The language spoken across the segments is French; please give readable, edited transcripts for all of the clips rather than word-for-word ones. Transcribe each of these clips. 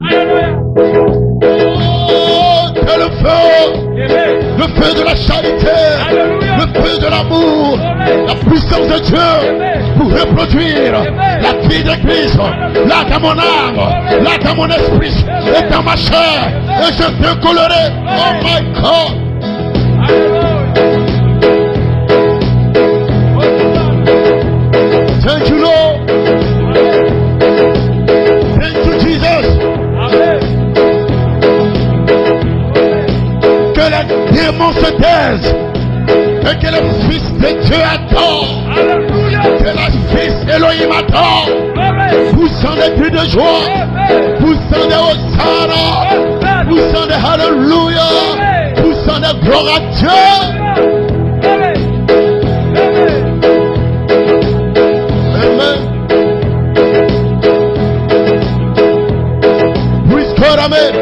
Que le feu de la charité, le feu de l'amour, la puissance de Dieu pour reproduire la vie de Christ, là dans mon âme, là dans mon esprit et dans ma chair, et je peux colorer. Oh my God. Thank you, Lord. Thank you, Jesus. Que les démons se taisent et que le Fils de Dieu adore. Que le Fils Elohim adore. Poussant des cris de joie, poussant des hosanna, poussant des hallelujah, poussant des gloire à Dieu. Amen. Praise God, amen.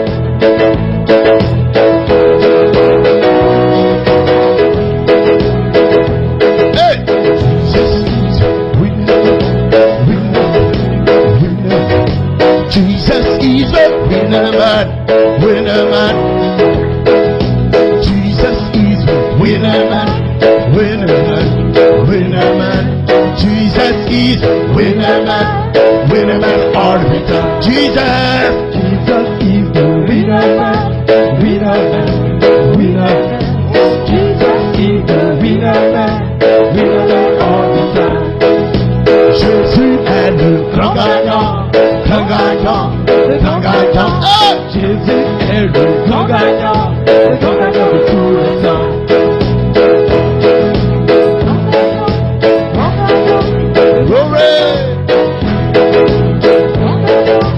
Hey, Jesus is a winner man, winner man. Jesus is a winner man, winner man, winner man. Jesus is winner man all the time. Jesus is the winner man, winner man, winner man. Jesus is the winner man all the time. Jésus est le grand gagnant, grand gagnant, grand gagnant. Jésus est le grand gagnant de tout le temps.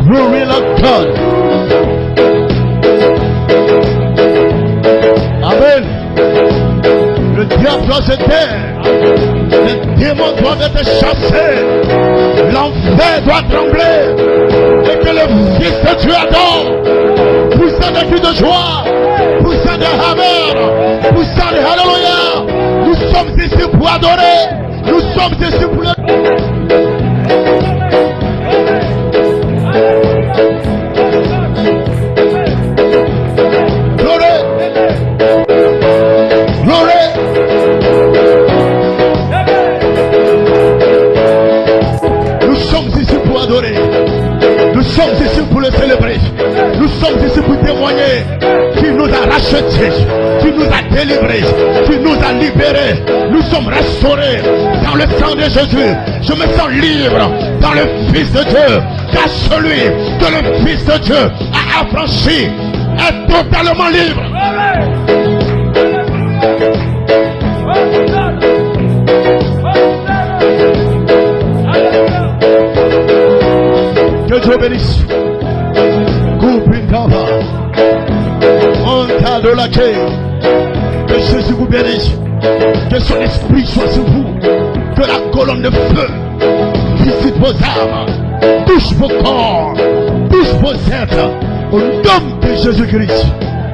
Glory of God. Amen. Le diable doit se taire. Les démons doivent être chassés. L'enfer doit trembler. Et que le Fils de Dieu adore. Poussant des cris de joie. Poussant des amen. Poussant des alléluia. Nous sommes ici pour adorer. Nous sommes ici pour le... Nous sommes ici pour le célébrer. Nous sommes ici pour témoigner qu'il nous a rachetés, qu'il nous a délivrés, qu'il nous a libérés. Nous sommes restaurés dans le sang de Jésus. Je me sens libre dans le Fils de Dieu. Car celui que le Fils de Dieu a affranchi est totalement libre. Que Dieu bénisse. Kupindaba. Monta de la terre. Que Jésus vous bénisse. Que son esprit soit sur vous. Que la colonne de feu visite vos âmes. Touche vos corps. Touche vos êtres. Au nom de Jésus-Christ.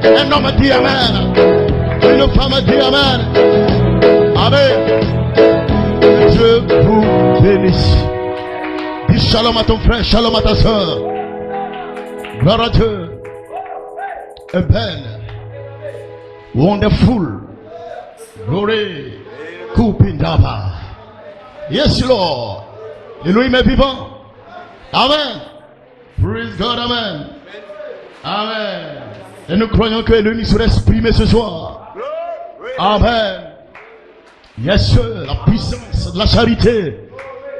Un homme dit Amen. Une femme dit Amen. Amen. Que Dieu vous bénisse. Dis shalom à ton frère, shalom à ta soeur. Gloire à Dieu. Amen. Wonderful. Glory. Kupindaba. Yes, Lord. Elohim est vivant. Amen. Praise God, amen. Amen. Et nous croyons que Elohim sera exprimé ce soir. Amen. Yes, sir. La puissance de la charité.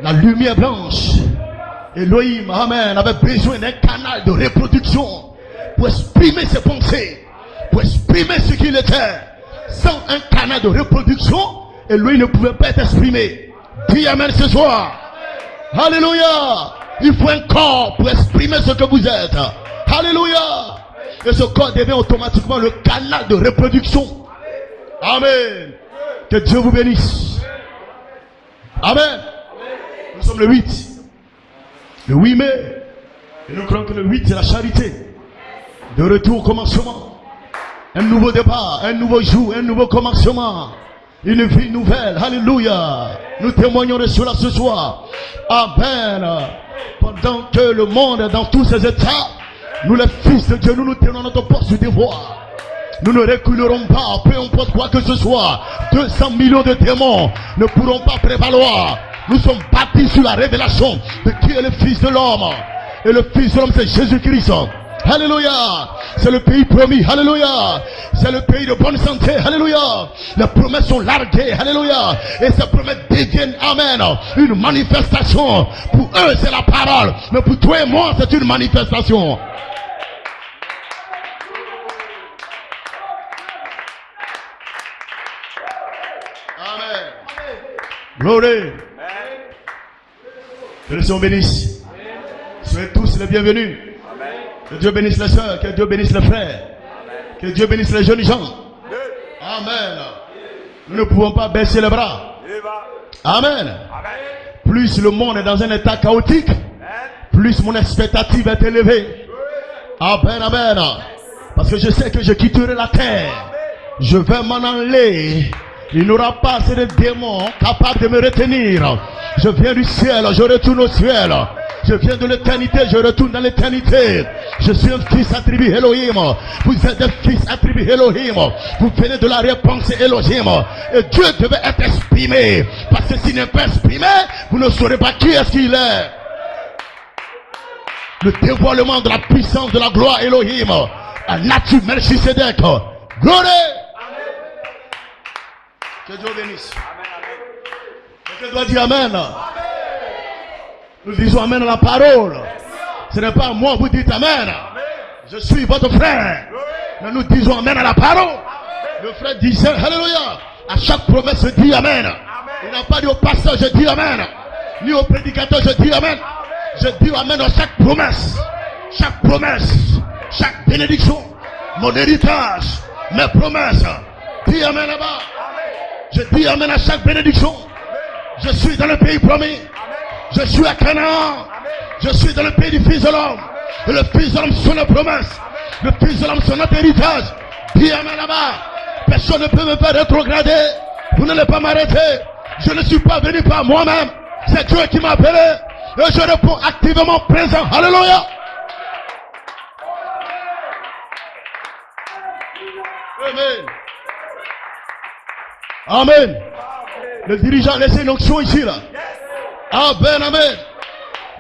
La lumière blanche. Elohim, amen, avait besoin d'un canal de reproduction pour exprimer ses pensées, pour exprimer ce qu'il était. Sans un canal de reproduction, Elohim ne pouvait pas être exprimé. Dis amen ce soir. Alléluia. Il faut un corps pour exprimer ce que vous êtes. Alléluia. Et ce corps devient automatiquement le canal de reproduction. Amen. Que Dieu vous bénisse. Amen. Nous sommes le 8. Le 8 mai, et nous croyons que le 8 c'est la charité. De retour au commencement. Un nouveau départ, un nouveau jour, un nouveau commencement. Une vie nouvelle. Alléluia. Nous témoignons de cela ce soir. Amen. Pendant que le monde est dans tous ses états, Nous les fils de Dieu, nous nous tenons notre poste du devoir. Nous ne reculerons pas, peu importe quoi que ce soit. 200 millions de démons ne pourront pas prévaloir. Nous sommes bâtis sur la révélation de qui est le Fils de l'homme. Et le Fils de l'homme, c'est Jésus-Christ. Alléluia. C'est le pays promis. Alléluia. C'est le pays de bonne santé. Alléluia. Les promesses sont larguées. Alléluia. Et ces promesses deviennent, amen, une manifestation. Pour eux, c'est la parole. Mais pour toi et moi, c'est une manifestation. Amen. Glory. Que le Seigneur bénisse. Soyez tous les bienvenus. Que Dieu bénisse les soeurs, que Dieu bénisse les frères, que Dieu bénisse les jeunes gens. Amen. Nous ne pouvons pas baisser les bras. Amen. Plus le monde est dans un état chaotique, plus mon expectative est élevée. Amen, amen. Parce que je sais que je quitterai la terre. Je vais m'en aller. Il n'y aura pas assez de démons capables de me retenir. Je viens du ciel, je retourne au ciel. Je viens de l'éternité, je retourne dans l'éternité. Je suis un fils attribué Elohim. Vous êtes un fils attribué Elohim. Vous venez de la réponse Elohim. Et Dieu devait être exprimé. Parce que s'il n'est pas exprimé, vous ne saurez pas qui est-ce qu'il est. Le dévoilement de la puissance de la gloire Elohim. À nature Melchisedec. Gloire. Que Dieu bénisse. Que doit dire Amen. Nous disons Amen à la parole. Ce n'est pas moi, vous dites Amen. Je suis votre frère. Mais nous disons Amen à la parole. Le frère disait Alléluia. À chaque promesse, je dis Amen. Il n'a pas dit au pasteur, je dis Amen. Ni au prédicateur, je dis Amen. Je dis Amen à chaque promesse. Chaque promesse. Chaque bénédiction. Mon héritage. Mes promesses. Dis Amen là-bas. Je dis Amen à chaque bénédiction. Je suis dans le pays promis. Je suis à Canaan. Je suis dans le pays du Fils de l'homme. Et le Fils de l'homme, c'est la promesse. Le Fils de l'homme, c'est notre héritage. Dis Amen là-bas. Personne ne peut me faire rétrograder. Vous n'allez pas m'arrêter. Je ne suis pas venu par moi-même. C'est Dieu qui m'a appelé. Et je réponds activement présent. Alléluia. Amen. Amen. Le dirigeant a laissé une onction ici là. Amen, amen.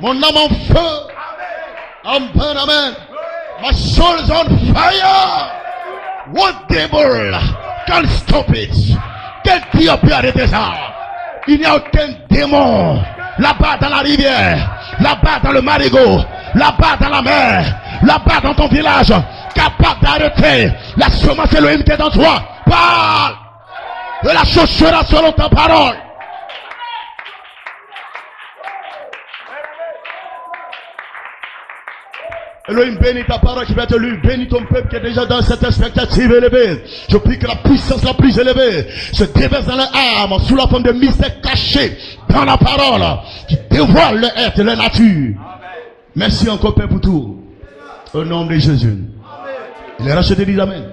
Mon âme en feu. Amen, amen. My soul is on fire. What devil can stop it? Quel diable peut arrêter ça? Il n'y a aucun démon là-bas dans la rivière, là-bas dans le marigot, là-bas dans la mer, là-bas dans ton village, capable d'arrêter la semence Elohim qui est dans toi. Parle. Et la chose sera selon ta parole. Elohim, bénis ta parole qui va te lire. Bénis ton peuple qui est déjà dans cette expectative élevée. Je prie que la puissance la plus élevée se déverse dans l'âme sous la forme de mystères cachés dans la parole qui dévoile le être et la nature. Merci encore, Père, pour tout. Au nom de Jésus. Il est racheté, dit Amen.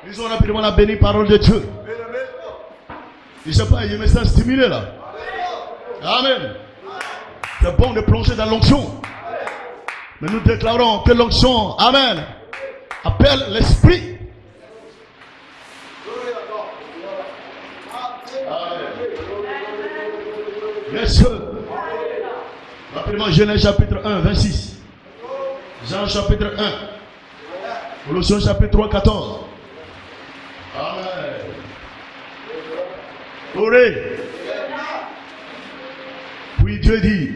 Ils ont rapidement la bénie parole de Dieu. Je ne sais pas, il me sent stimulé là. Amen. C'est bon de plonger dans l'onction. Mais nous déclarons que l'onction, amen, appelle l'esprit. Messieurs, rapidement, Genèse chapitre 1, 26. Jean chapitre 1. Colossiens chapitre 3, 14. Amen. Oré. Puis Dieu dit,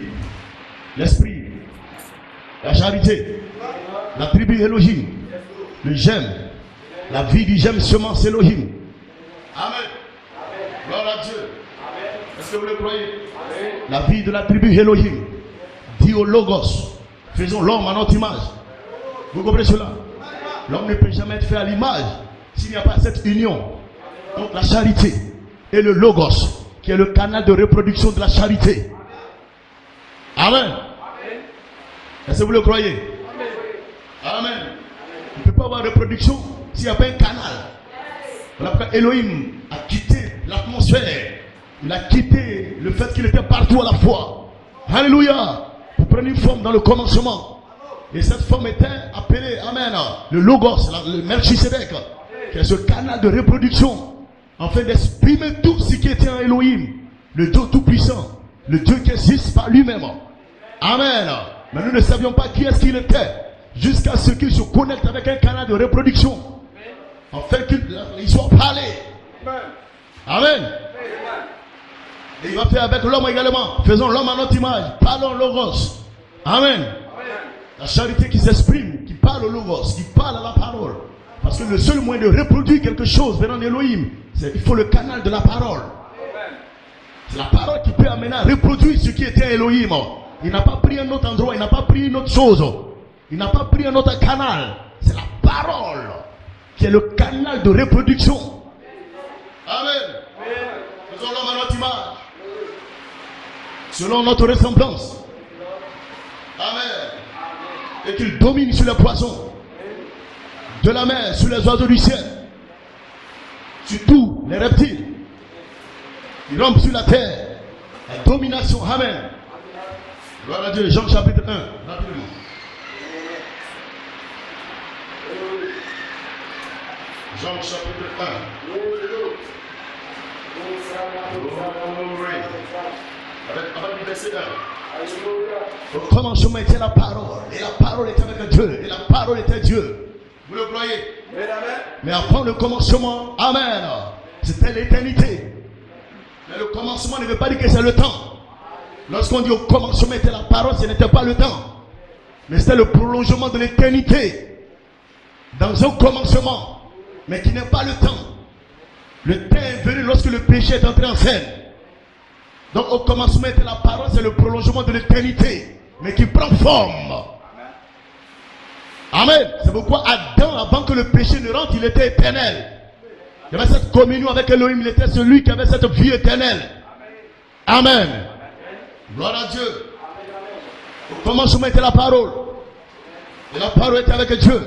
l'esprit, la charité, la tribu Elohim, le gemme, la vie du gemme semence Elohim. Amen. Gloire à Dieu. Est-ce que vous le croyez? La vie de la tribu Elohim dit au Logos, faisons l'homme à notre image. Vous comprenez cela? L'homme ne peut jamais être fait à l'image s'il n'y a pas cette union. Donc la charité et le Logos, qui est le canal de reproduction de la charité. Amen. Est-ce que vous le croyez? Amen. Il ne peut pas avoir de reproduction s'il n'y a pas un canal. Voilà pourquoi Elohim a quitté l'atmosphère. Il a quitté le fait qu'il était partout à la fois. Alléluia. Pour prendre une forme dans le commencement. Et cette forme était appelée, amen, le Logos, le Melchisedec, qui est ce canal de reproduction, afin d'exprimer tout ce qui était en Elohim, le Dieu tout-puissant, le Dieu qui existe par lui-même. Amen. Mais nous ne savions pas qui est-ce qu'il était, jusqu'à ce qu'il se connecte avec un canal de reproduction, afin qu'il soit parlé. Amen. Et il va faire avec l'homme également. Faisons l'homme à notre image. Parlons Logos. Amen. La charité qui s'exprime, qui parle au Logos, qui parle à la parole. Parce que le seul moyen de reproduire quelque chose venant d'Elohim, c'est qu'il faut le canal de la parole. C'est la parole qui peut amener à reproduire ce qui était Elohim. Il n'a pas pris un autre endroit, il n'a pas pris une autre chose. Il n'a pas pris un autre canal. C'est la parole qui est le canal de reproduction. Amen. Faisons l'homme à notre image, selon notre ressemblance. Amen. Et qu'il domine sur les poissons de la mer, sur les oiseaux du ciel, sur tous les reptiles. Il rampe sur la terre. La domination. Amen. Gloire à Dieu. Jean chapitre 1. Rapidement. Jean chapitre 1. Avec le verset 1. Au commencement était la parole. Et la parole était avec Dieu. Et la parole était Dieu. Vous le croyez? Mais avant le commencement, amen, c'était l'éternité. Mais le commencement ne veut pas dire que c'est le temps. Lorsqu'on dit au commencement était la parole, ce n'était pas le temps. Mais c'était le prolongement de l'éternité. Dans un commencement. Mais qui n'est pas le temps. Le temps est venu lorsque le péché est entré en scène. Donc au commencement était la parole, c'est le prolongement de l'éternité. Mais qui prend forme. Amen. C'est pourquoi Adam, avant que le péché ne rentre, il était éternel. Il avait cette communion avec Elohim. Il était celui qui avait cette vie éternelle. Amen. Gloire à Dieu. Au commencement était la parole. Et la parole était avec Dieu.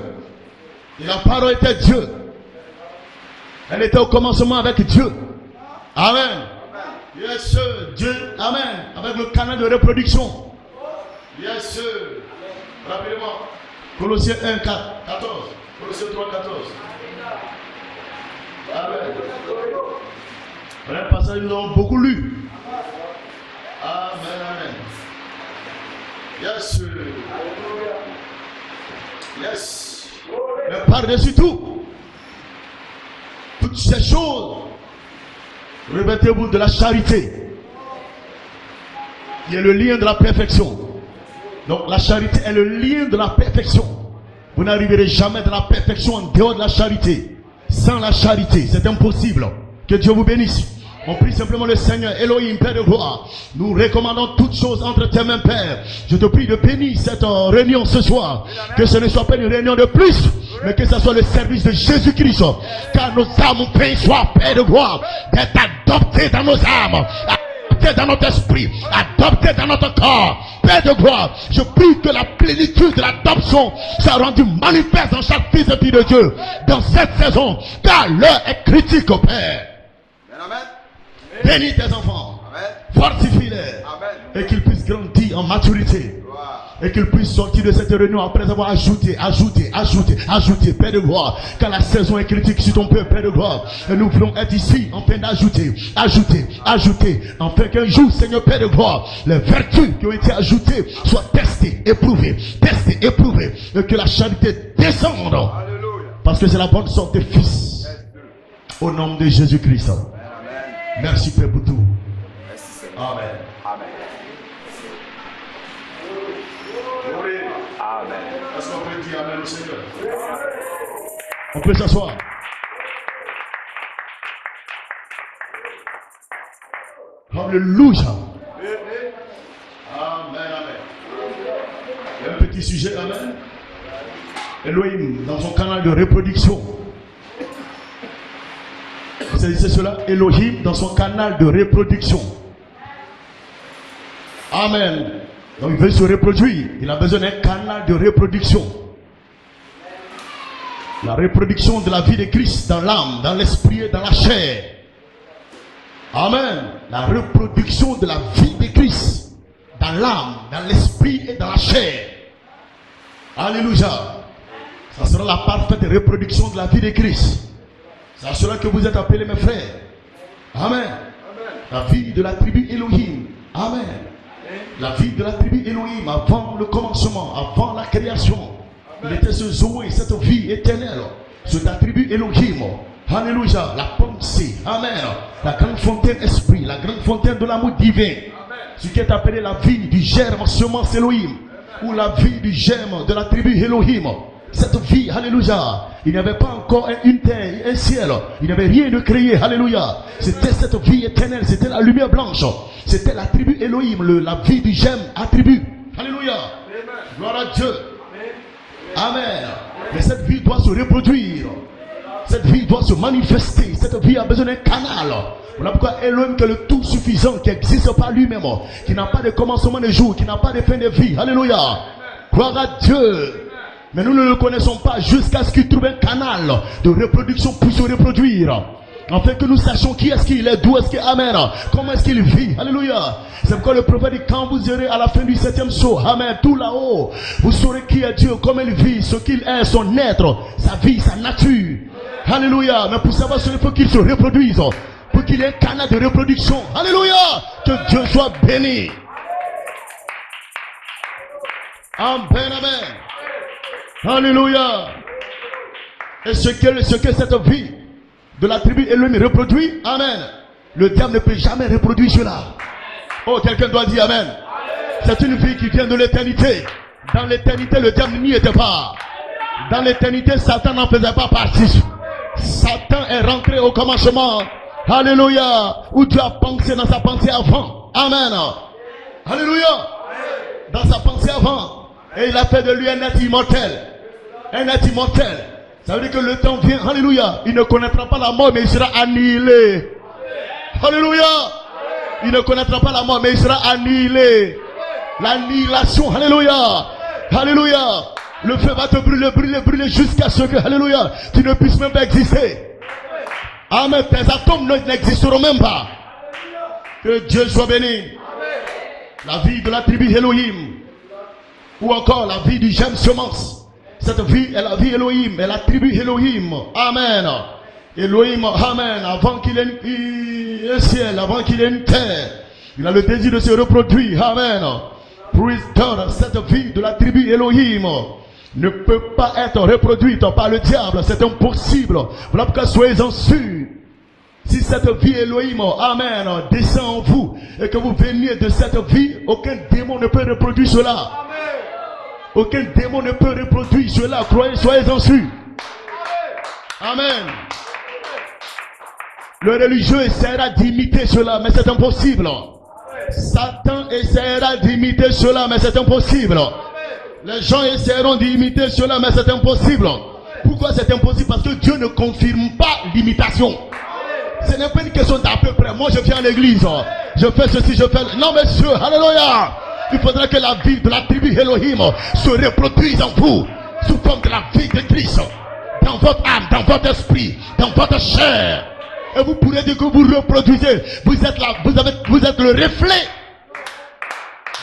Et la parole était Dieu. Elle était au commencement avec Dieu. Amen. Yes, sir. Dieu. Amen. Avec le canal de reproduction. Yes, sir. Rapidement. Colossiens 1, 4, 14. Colossiens 3, 14. Amen. Voilà un passage que nous avons beaucoup lu. Amen, amen. Yes. Yes. Mais par-dessus tout, toutes ces choses, revêtez-vous de la charité, qui est le lien de la perfection. Donc la charité est le lien de la perfection. Vous n'arriverez jamais dans la perfection en dehors de la charité. Sans la charité, c'est impossible. Que Dieu vous bénisse. On prie simplement le Seigneur, Elohim, Père de gloire. Nous recommandons toutes choses entre tes mains, Père. Je te prie de bénir cette réunion ce soir. Que ce ne soit pas une réunion de plus, mais que ce soit le service de Jésus-Christ. Car nos âmes, Père, soient, Père de gloire, d'être adoptées dans nos âmes, adoptées dans notre esprit, adoptées dans notre corps. Père de gloire, je prie que la plénitude de l'adoption soit rendue manifeste dans chaque fils et fille de Dieu dans cette saison, car l'heure est critique, au Père. Amen. Bénis tes enfants, fortifie-les, et qu'ils puissent grandir en maturité, et qu'ils puissent sortir de cette réunion après avoir ajouté, Père de gloire, car la saison est critique sur ton peuple, Père de gloire, et nous voulons être ici en train d'ajouter, afin qu'un jour, Seigneur Père de gloire, les vertus qui ont été ajoutées soient testées, éprouvées, et que la charité descende, parce que c'est la bonne sorte des fils, au nom de Jésus-Christ. Merci Père pour tout. Amen. Amen. Amen. Est-ce qu'on peut dire Amen au Seigneur? On peut s'asseoir. Alléluia. Amen, amen. Il y a un petit sujet, amen. Elohim, dans son canal de reproduction. C'est cela, Elohim dans son canal de reproduction. Amen. Donc il veut se reproduire. Il a besoin d'un canal de reproduction. La reproduction de la vie de Christ dans l'âme, dans l'esprit et dans la chair. Amen. La reproduction de la vie de Christ dans l'âme, dans l'esprit et dans la chair. Alléluia. Ça sera la parfaite reproduction de la vie de Christ. C'est à cela que vous êtes appelés, mes frères. Amen. La vie de la tribu Elohim. Amen. La vie de la tribu Elohim avant le commencement, avant la création. Il était ce Zoé, cette vie éternelle. C'est la tribu Elohim. Alléluia. La pensée. Amen. La grande fontaine esprit. La grande fontaine de l'amour divin. Ce qui est appelé la vie du germe semence Elohim. Ou la vie du germe de la tribu Elohim. Cette vie, alléluia, il n'y avait pas encore une terre, un ciel, il n'y avait rien de créé, alléluia. C'était cette vie éternelle, c'était la lumière blanche, c'était la tribu Elohim, la vie du germe attribut, alléluia. Gloire à Dieu. Amen. Mais cette vie doit se reproduire, cette vie doit se manifester, cette vie a besoin d'un canal. Voilà pourquoi Elohim, qui est le tout suffisant, qui existe par lui-même, qui n'a pas de commencement de jour, qui n'a pas de fin de vie, alléluia. Gloire à Dieu. Mais nous ne le connaissons pas jusqu'à ce qu'il trouve un canal de reproduction pour se reproduire. Afin que nous sachions qui est-ce qu'il est, d'où est-ce qu'il est, amen, comment est-ce qu'il vit, alléluia. C'est pourquoi le prophète dit, quand vous irez à la fin du 7e saut, amen, tout là-haut, vous saurez qui est Dieu, comment il vit, ce qu'il est, son être, sa vie, sa nature. Alléluia. Mais pour savoir cela, il faut qu'il se reproduise, pour qu'il y ait un canal de reproduction. Alléluia. Que Dieu soit béni. Amen, amen. Alléluia. Et ce que cette vie de la tribu Elohim reproduit, amen. Le diable ne peut jamais reproduire cela. Oh, quelqu'un doit dire amen. C'est une vie qui vient de l'éternité. Dans l'éternité, le diable n'y était pas. Dans l'éternité, Satan n'en faisait pas partie. Satan est rentré au commencement. Alléluia. Où Dieu a pensé dans sa pensée avant. Amen. Alléluia. Dans sa pensée avant. Et il a fait de lui un être immortel. Un être immortel. Ça veut dire que le temps vient. Alléluia. Il ne connaîtra pas la mort, mais il sera annihilé. Alléluia. Il ne connaîtra pas la mort, mais il sera annihilé. L'annihilation. Alléluia. Alléluia. Le feu va te brûler, brûler, brûler jusqu'à ce que, alléluia, tu ne puisses même pas exister. Amen. Tes atomes n'existeront même pas. Que Dieu soit béni. La vie de la tribu Elohim. Ou encore la vie du germe semence. Cette vie est la vie Elohim, est la tribu Elohim. Amen. Elohim, amen. Avant qu'il ait un ciel, avant qu'il ait une terre, il a le désir de se reproduire. Amen. Praise God. Cette vie de la tribu Elohim ne peut pas être reproduite par le diable. C'est impossible. Voilà pourquoi soyez-en sûrs. Si cette vie Elohim, amen, descend en vous et que vous veniez de cette vie, aucun démon ne peut reproduire cela. Aucun démon ne peut reproduire cela. Croyez, soyez-en sûrs. Amen. Le religieux essaiera d'imiter cela, mais c'est impossible. Satan essaiera d'imiter cela, mais c'est impossible. Les gens essaieront d'imiter cela, mais c'est impossible. Pourquoi c'est impossible? Parce que Dieu ne confirme pas l'imitation. Ce n'est pas une question d'à peu près. Moi je viens à l'église, je fais ceci, je fais... Non monsieur, alléluia. Il faudra que la vie de la tribu Elohim se reproduise en vous, sous forme de la vie de Christ, dans votre âme, dans votre esprit, dans votre chair. Et vous pourrez dire que vous reproduisez. Vous êtes là, vous êtes le reflet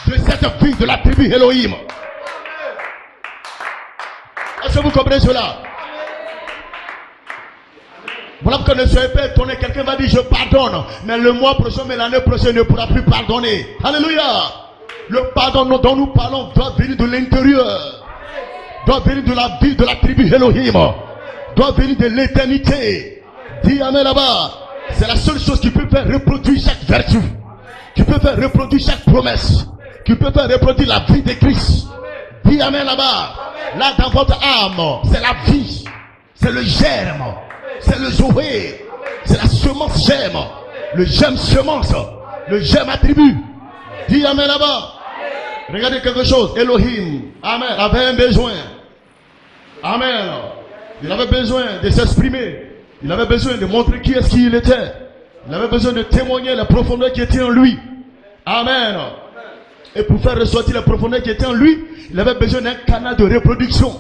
de cette vie de la tribu Elohim. Est-ce que vous comprenez cela? Voilà pourquoi ne soyez pas étonné. Quelqu'un va dire je pardonne, mais le mois prochain, mais l'année prochaine ne pourra plus pardonner. Alléluia. Le pardon dont nous parlons doit venir de l'intérieur, doit venir de la vie de la tribu Elohim, doit venir de l'éternité. Dis amen là-bas. C'est la seule chose qui peut faire reproduire chaque vertu, qui peut faire reproduire chaque promesse, qui peut faire reproduire la vie de Christ. Dis amen là-bas. Là dans votre âme, c'est la vie, c'est le germe, c'est le zoé, c'est la semence germe, le germe semence, le germe attribut. Dis amen là-bas. Regardez quelque chose. Elohim, amen, avait un besoin. Amen. Il avait besoin de s'exprimer. Il avait besoin de montrer qui est-ce qu'il était. Il avait besoin de témoigner la profondeur qui était en lui. Amen. Et pour faire ressortir la profondeur qui était en lui, il avait besoin d'un canal de reproduction.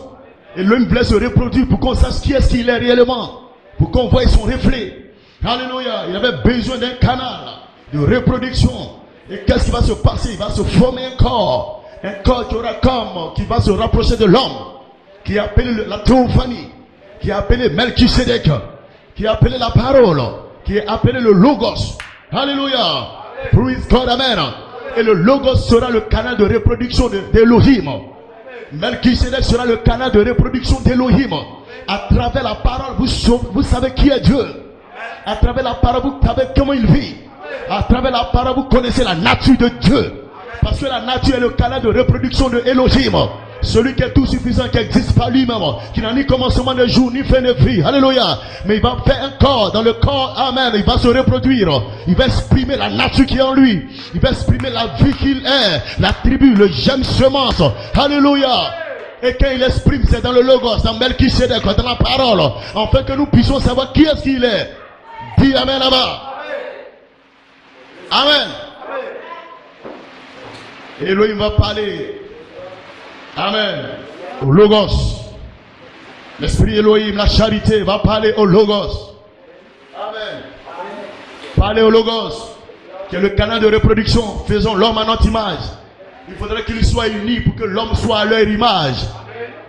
Et l'homme voulait se reproduire pour qu'on sache qui est-ce qu'il est réellement. Pour qu'on voie son reflet. Alléluia. Il avait besoin d'un canal de reproduction. Et qu'est-ce qui va se passer? Il va se former un corps Un corps qui aura comme, qui va se rapprocher de l'homme, qui est appelé la théophanie, qui est appelé Melchisedec, qui est appelé la parole, qui est appelé le Logos. Alléluia. Praise God, amen. Et le Logos sera le canal de reproduction d'Elohim. Melchisedec sera le canal de reproduction d'Elohim. À travers la parole, vous savez qui est Dieu. À travers la parole, vous savez comment il vit. À travers la parole, vous connaissez la nature de Dieu. Parce que la nature est le canal de reproduction de Elohim. Celui qui est tout suffisant, qui n'existe pas lui-même, qui n'a ni commencement de jour, ni fin de vie. Alléluia. Mais il va faire un corps. Dans le corps, amen, il va se reproduire. Il va exprimer la nature qui est en lui. Il va exprimer la vie qu'il est. La tribu, le germe semence. Alléluia. Et quand il exprime, c'est dans le Logos, dans Melchisedec, dans la parole. Afin que nous puissions savoir qui est-ce qu'il est. Dis amen là-bas. Amen. Elohim va parler. Amen. Au Logos. L'esprit Elohim, la charité va parler au Logos. Amen. Parler au Logos, qui est le canal de reproduction. Faisons l'homme à notre image. Il faudrait qu'il soit uni pour que l'homme soit à leur image.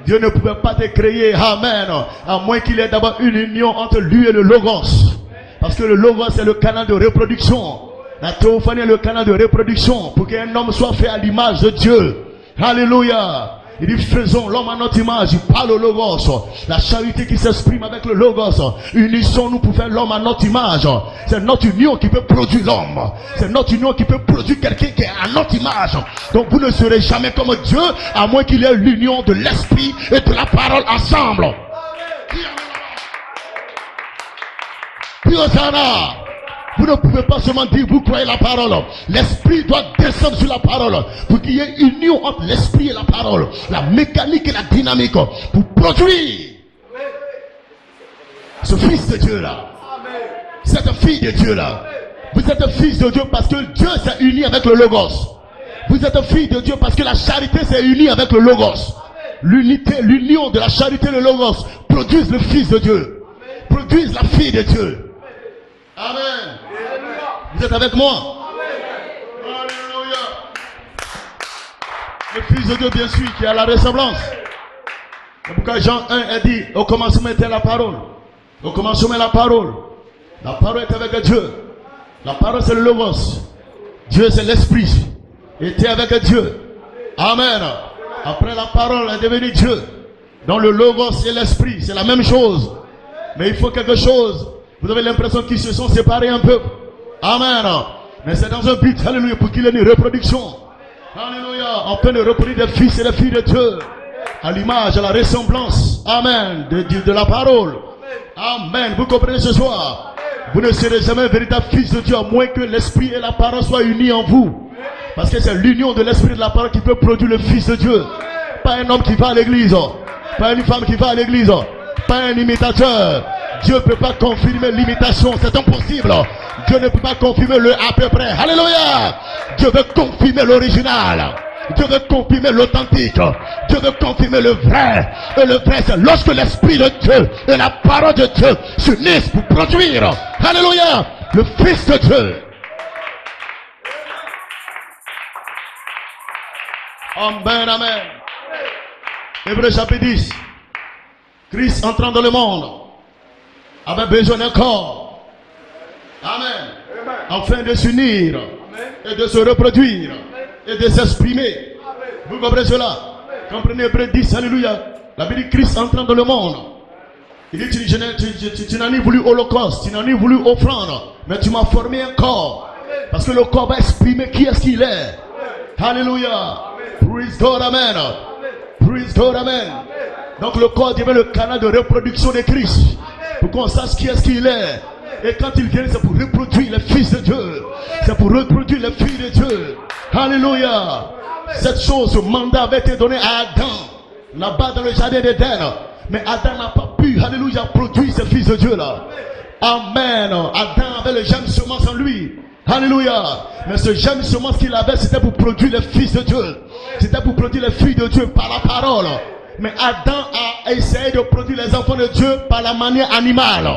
Dieu ne pouvait pas te créer, amen, à moins qu'il y ait d'abord une union entre lui et le Logos. Parce que le Logos est le canal de reproduction. La théophanie est le canal de reproduction pour qu'un homme soit fait à l'image de Dieu. Alléluia. Il dit faisons l'homme à notre image. Il parle au Logos. La charité qui s'exprime avec le Logos. Unissons-nous pour faire l'homme à notre image. C'est notre union qui peut produire l'homme. C'est notre union qui peut produire quelqu'un qui est à notre image. Donc vous ne serez jamais comme Dieu à moins qu'il y ait l'union de l'esprit et de la parole ensemble. Puis Hosanna. Vous ne pouvez pas seulement dire vous croyez la parole. L'esprit doit descendre sur la parole pour qu'il y ait une union entre l'esprit et la parole. La mécanique et la dynamique pour produire ce fils de Dieu là. Cette fille de Dieu là. Vous êtes fils de Dieu parce que Dieu s'est uni avec le Logos. Vous êtes fille de Dieu parce que la charité s'est unie avec le Logos. L'unité, l'union de la charité et le Logos produisent le fils de Dieu. Produisent la fille de Dieu. Amen. Vous êtes avec moi? Alléluia. Le Fils de Dieu, bien sûr, qui a la ressemblance. C'est pourquoi Jean 1 a dit, au commencement était la parole. Au commencement est la parole. La parole est avec Dieu. La parole c'est le Logos. Dieu c'est l'Esprit. Il était avec Dieu. Amen. Après la parole est devenue Dieu. Dans le Logos et l'Esprit, c'est la même chose. Mais il faut quelque chose. Vous avez l'impression qu'ils se sont séparés un peu. Amen. Mais c'est dans un but, alléluia, pour qu'il y ait une reproduction. Alléluia. En train de reproduire des fils et des filles de Dieu. À l'image, à la ressemblance. Amen. De la parole. Amen. Vous comprenez ce soir? Vous ne serez jamais un véritable fils de Dieu à moins que l'esprit et la parole soient unis en vous. Parce que c'est l'union de l'esprit et de la parole qui peut produire le fils de Dieu. Pas un homme qui va à l'église. Pas une femme qui va à l'église. Pas un imitateur. Dieu ne peut pas confirmer l'imitation, c'est impossible. Dieu ne peut pas confirmer le à peu près. Alléluia. Dieu veut confirmer l'original. Dieu veut confirmer l'authentique. Dieu veut confirmer le vrai. Et le vrai, c'est lorsque l'esprit de Dieu et la parole de Dieu s'unissent pour produire, alléluia, le Fils de Dieu. Amen, amen. Hébreux chapitre 10. Christ entrant dans le monde avait besoin d'un corps. Amen. Afin de s'unir et de se reproduire et de s'exprimer. Vous comprenez cela? Comprenez Hébreux 10, alléluia. La Bible dit Christ entrant dans le monde. Il dit tu n'as ni voulu holocauste, tu n'as ni voulu offrande, mais tu m'as formé un corps. Parce que le corps va exprimer qui est-ce qu'il est. Alléluia. Praise God, amen. Praise God, amen. Donc le corps devient le canal de reproduction de Christ. Pour qu'on sache qui est-ce qu'il est. Et quand il vient, c'est pour reproduire les fils de Dieu. C'est pour reproduire les filles de Dieu. Alléluia. Cette chose, ce mandat avait été donné à Adam, là-bas dans le jardin d'Éden. Mais Adam n'a pas pu, alléluia, produire ces fils de Dieu là. Amen. Adam avait le germe semence en lui. Alléluia. Mais ce germe semence qu'il avait, c'était pour produire les fils de Dieu. C'était pour produire les filles de Dieu par la parole. Mais Adam a essayé de produire les enfants de Dieu par la manière animale.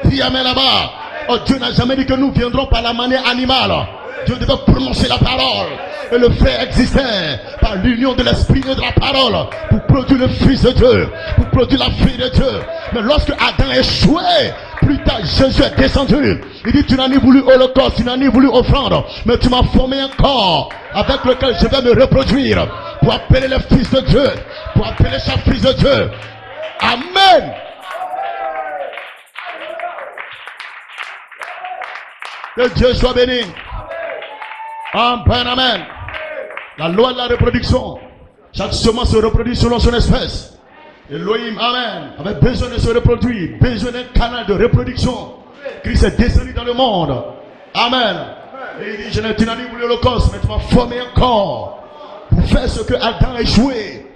Dis amen là-bas. Oh, Dieu n'a jamais dit que nous viendrons par la manière animale. Dieu devait prononcer la parole. Et le fait existait par l'union de l'esprit et de la parole pour produire le Fils de Dieu, pour produire la fille de Dieu. Mais lorsque Adam échouait, plus tard Jésus est descendu. Il dit, tu n'as ni voulu holocauste, tu n'as ni voulu offrande, mais tu m'as formé un corps avec lequel je vais me reproduire pour appeler le Fils de Dieu, pour appeler chaque Fils de Dieu. Amen. Que Dieu soit béni. Amen, amen. La loi de la reproduction. Chaque semence se reproduit selon son espèce. Elohim, amen, avait besoin de se reproduire, besoin d'un canal de reproduction. Christ est descendu dans le monde. Amen. Et il dit, tu n'as ni voulu l'holocauste, mais tu m'as formé un corps pour faire ce que Adam a échoué.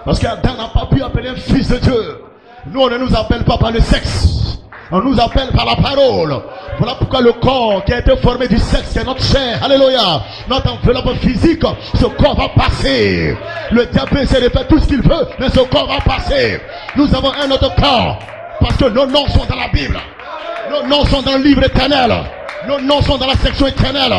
Parce qu'Adam n'a pas pu appeler un fils de Dieu. Nous, on ne nous appelle pas par le sexe. On nous appelle par la parole. Voilà pourquoi le corps qui a été formé du sexe, c'est notre chair, alléluia, notre enveloppe physique, ce corps va passer. Le diable essaie de faire tout ce qu'il veut, mais ce corps va passer. Nous avons un autre corps, parce que nos noms sont dans la Bible. Nos noms sont dans le livre éternel. Nos noms sont dans la section éternelle.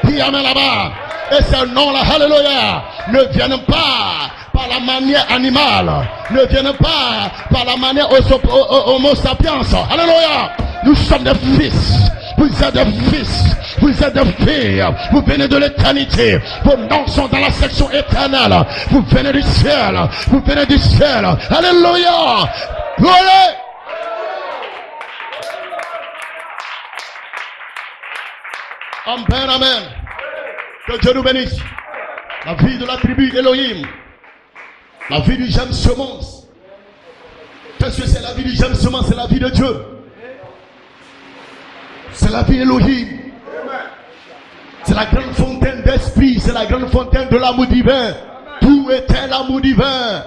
Dis amen là-bas. Et ces noms-là, alléluia, ne viennent pas par la manière animale, ne viennent pas par la manière homo sapiens. Alléluia. Nous sommes des fils. Vous êtes des fils. Vous êtes des filles. Vous venez de l'éternité. Vos noms sont dans la section éternelle. Vous venez du ciel. Vous venez du ciel. Alléluia. Gloire. Amen, amen. Que Dieu nous bénisse. La vie de la tribu Elohim. La vie du j'aime semence. Qu'est-ce que c'est la vie du j'aime semence? C'est la vie de Dieu. C'est la vie Elohim. C'est la grande fontaine d'esprit. C'est la grande fontaine de l'amour divin. Tout était l'amour divin.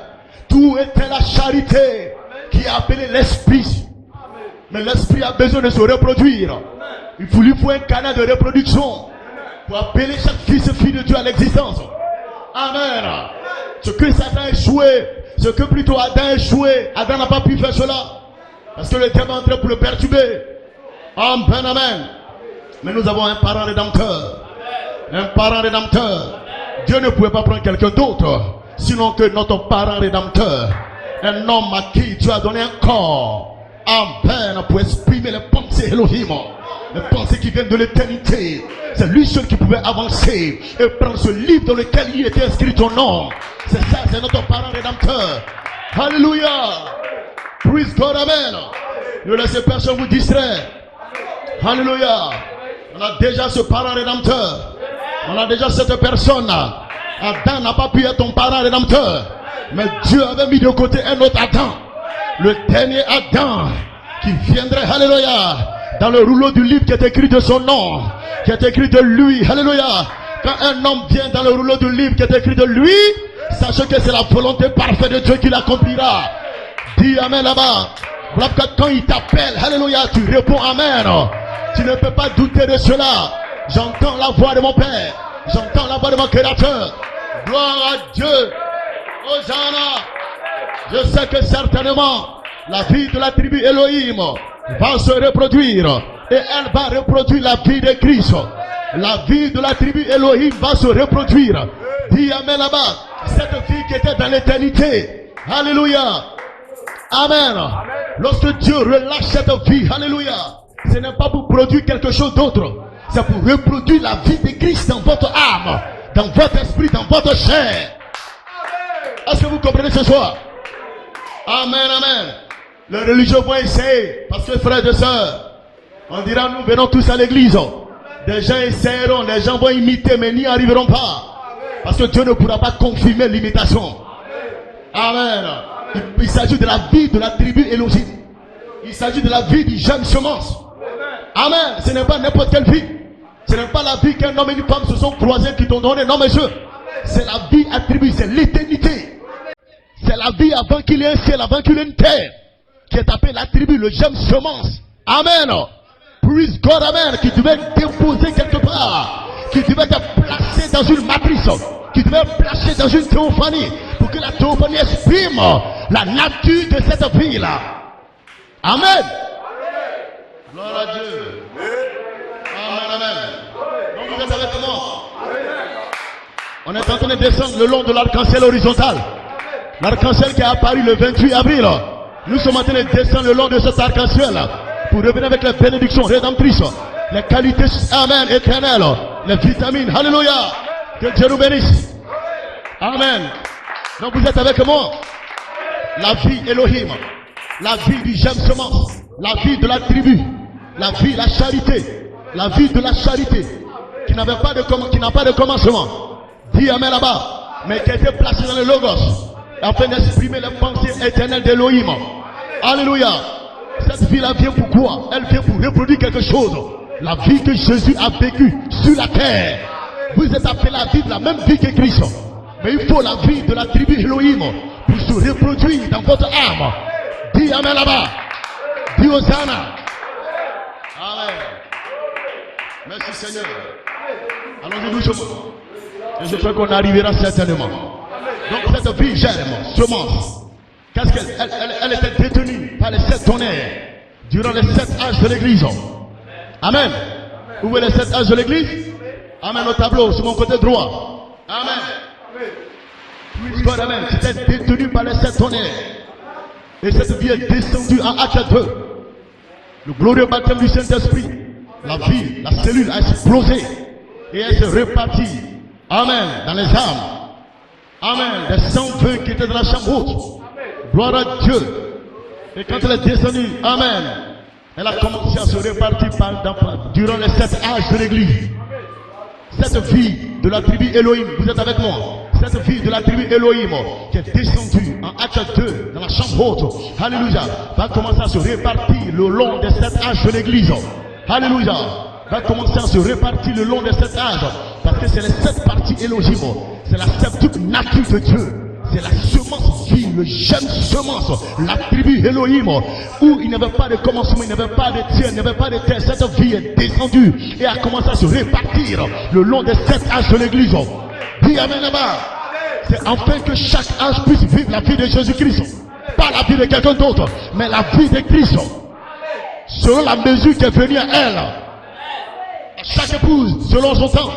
Tout était la charité qui a appelé l'esprit. Mais l'esprit a besoin de se reproduire. Il lui faut un canal de reproduction pour appeler chaque fils et fille de Dieu à l'existence. Amen. Ce que Satan a échoué, ce que plutôt Adam a échoué, Adam n'a pas pu faire cela. Parce que le diable est entré pour le perturber. Amen, amen. Mais nous avons un parent rédempteur. Un parent rédempteur. Dieu ne pouvait pas prendre quelqu'un d'autre, sinon que notre parent rédempteur. Un homme à qui Dieu a donné un corps. Amen. Pour exprimer les pensées Elohim. Les pensées qui viennent de l'éternité. C'est lui seul qui pouvait avancer et prendre ce livre dans lequel il était inscrit ton nom. C'est ça, c'est notre parent rédempteur. Alléluia. Praise God, amen. Ne laissez personne vous distraire. Alléluia. On a déjà ce parent rédempteur. On a déjà cette personne. Adam n'a pas pu être ton parent rédempteur. Mais Dieu avait mis de côté un autre Adam. Le dernier Adam qui viendrait, alléluia, dans le rouleau du livre qui est écrit de son nom, qui est écrit de lui, alléluia. Quand un homme vient dans le rouleau du livre qui est écrit de lui, sachez que c'est la volonté parfaite de Dieu qui l'accomplira. Dis amen là-bas. Voilà que quand il t'appelle, alléluia, tu réponds amen. Tu ne peux pas douter de cela. J'entends la voix de mon Père. J'entends la voix de mon Créateur. Gloire à Dieu. Hosanna. Je sais que certainement la vie de la tribu Elohim va se reproduire. Et elle va reproduire la vie de Christ. La vie de la tribu Elohim va se reproduire. Dis amen là-bas. Cette vie qui était dans l'éternité. Alléluia. Amen. Lorsque Dieu relâche cette vie, alléluia, ce n'est pas pour produire quelque chose d'autre. C'est pour reproduire la vie de Christ dans votre âme, dans votre esprit, dans votre chair. Est-ce que vous comprenez ce soir? Amen, amen. Les religieux vont essayer, parce que frères et sœurs, on dira nous venons tous à l'église. Des gens essaieront, les gens vont imiter, mais n'y arriveront pas. Parce que Dieu ne pourra pas confirmer l'imitation. Amen. Il s'agit de la vie de la tribu Elohim. Il s'agit de la vie du jeune semence. Amen. Ce n'est pas n'importe quelle vie. Ce n'est pas la vie qu'un homme et une femme se sont croisés qui t'ont donné. Non, monsieur. C'est la vie attribuée. C'est l'éternité. C'est la vie avant qu'il y ait un ciel, avant qu'il y ait une terre, qui est appelée la tribu, le jeune semence. Amen. Praise God, amen. Qui devait déposer quelque part. Qui devait être placé dans une matrice. Qui devait être placé dans une théophanie. Pour que la théophanie exprime la nature de cette vie-là. Amen. Gloire à Dieu. Amen, amen. Donc vous êtes avec moi. On est en train de descendre le long de l'arc-en-ciel horizontal. L'arc-en-ciel qui est apparu le 28 avril. Nous sommes en train de descendre le long de cet arc-en-ciel pour revenir avec les bénédictions rédemptrices, les qualités, amen, éternelles, les vitamines. Alléluia. Que Dieu nous bénisse. Amen. Donc vous êtes avec moi. La vie Elohim, la vie du j'aime semence, la vie de la tribu, la vie, la charité, la vie de la charité, qui n'a pas de commencement. Dis amen là-bas, mais qui a été placée dans le Logos, afin d'exprimer les pensées éternelles d'Elohim. Alléluia. Cette vie-là vient pour quoi? Elle vient pour reproduire quelque chose. La vie que Jésus a vécue sur la terre. Vous êtes appelés à vivre la même vie que Christ. Mais il faut la vie de la tribu Elohim pour se reproduire dans votre âme. Dis amen là-bas. Dis Hosanna. Amen. Merci Seigneur. Allons-y doucement. Et je sais qu'on arrivera certainement. Donc cette vie germe, semence. Qu'est-ce qu'elle elle était détenue par les 7 tonnerres durant les 7 âges de l'église. Amen. Vous voyez les 7 âges de l'église? Amen au tableau, sur mon côté droit. Amen. Amen. C'était détenu par les 7 tonnerres. Et cette vie est descendue en acte 2. Le glorieux baptême du Saint-Esprit. La vie, la cellule a explosé. Et elle s'est répartie. Amen. Dans les âmes. Amen. Des 120 qui étaient dans la chambre haute. Gloire à Dieu. Et quand elle est descendue, amen, elle a commencé à se répartir durant les 7 âges de l'église. Cette vie de la tribu Elohim, vous êtes avec moi? Cette vie de la tribu Elohim qui est descendue en acte 2 dans la chambre haute, alléluia, va commencer à se répartir le long des 7 âges de l'église. Alléluia. Va commencer à se répartir le long des 7 âges. Parce que c'est les 7 parties Elohim. C'est la septuple nature de Dieu. C'est la semence vie, le j'aime semence, la tribu Elohim, où il n'y avait pas de commencement, il n'y avait pas de ciel, il n'y avait pas de terre. Cette vie est descendue et a commencé à se répartir le long des 7 âges de l'église. Dis amen là-bas. C'est afin que chaque âge puisse vivre la vie de Jésus-Christ. Pas la vie de quelqu'un d'autre, mais la vie de Christ. Selon la mesure qui est venue à elle. À chaque épouse, selon son temps.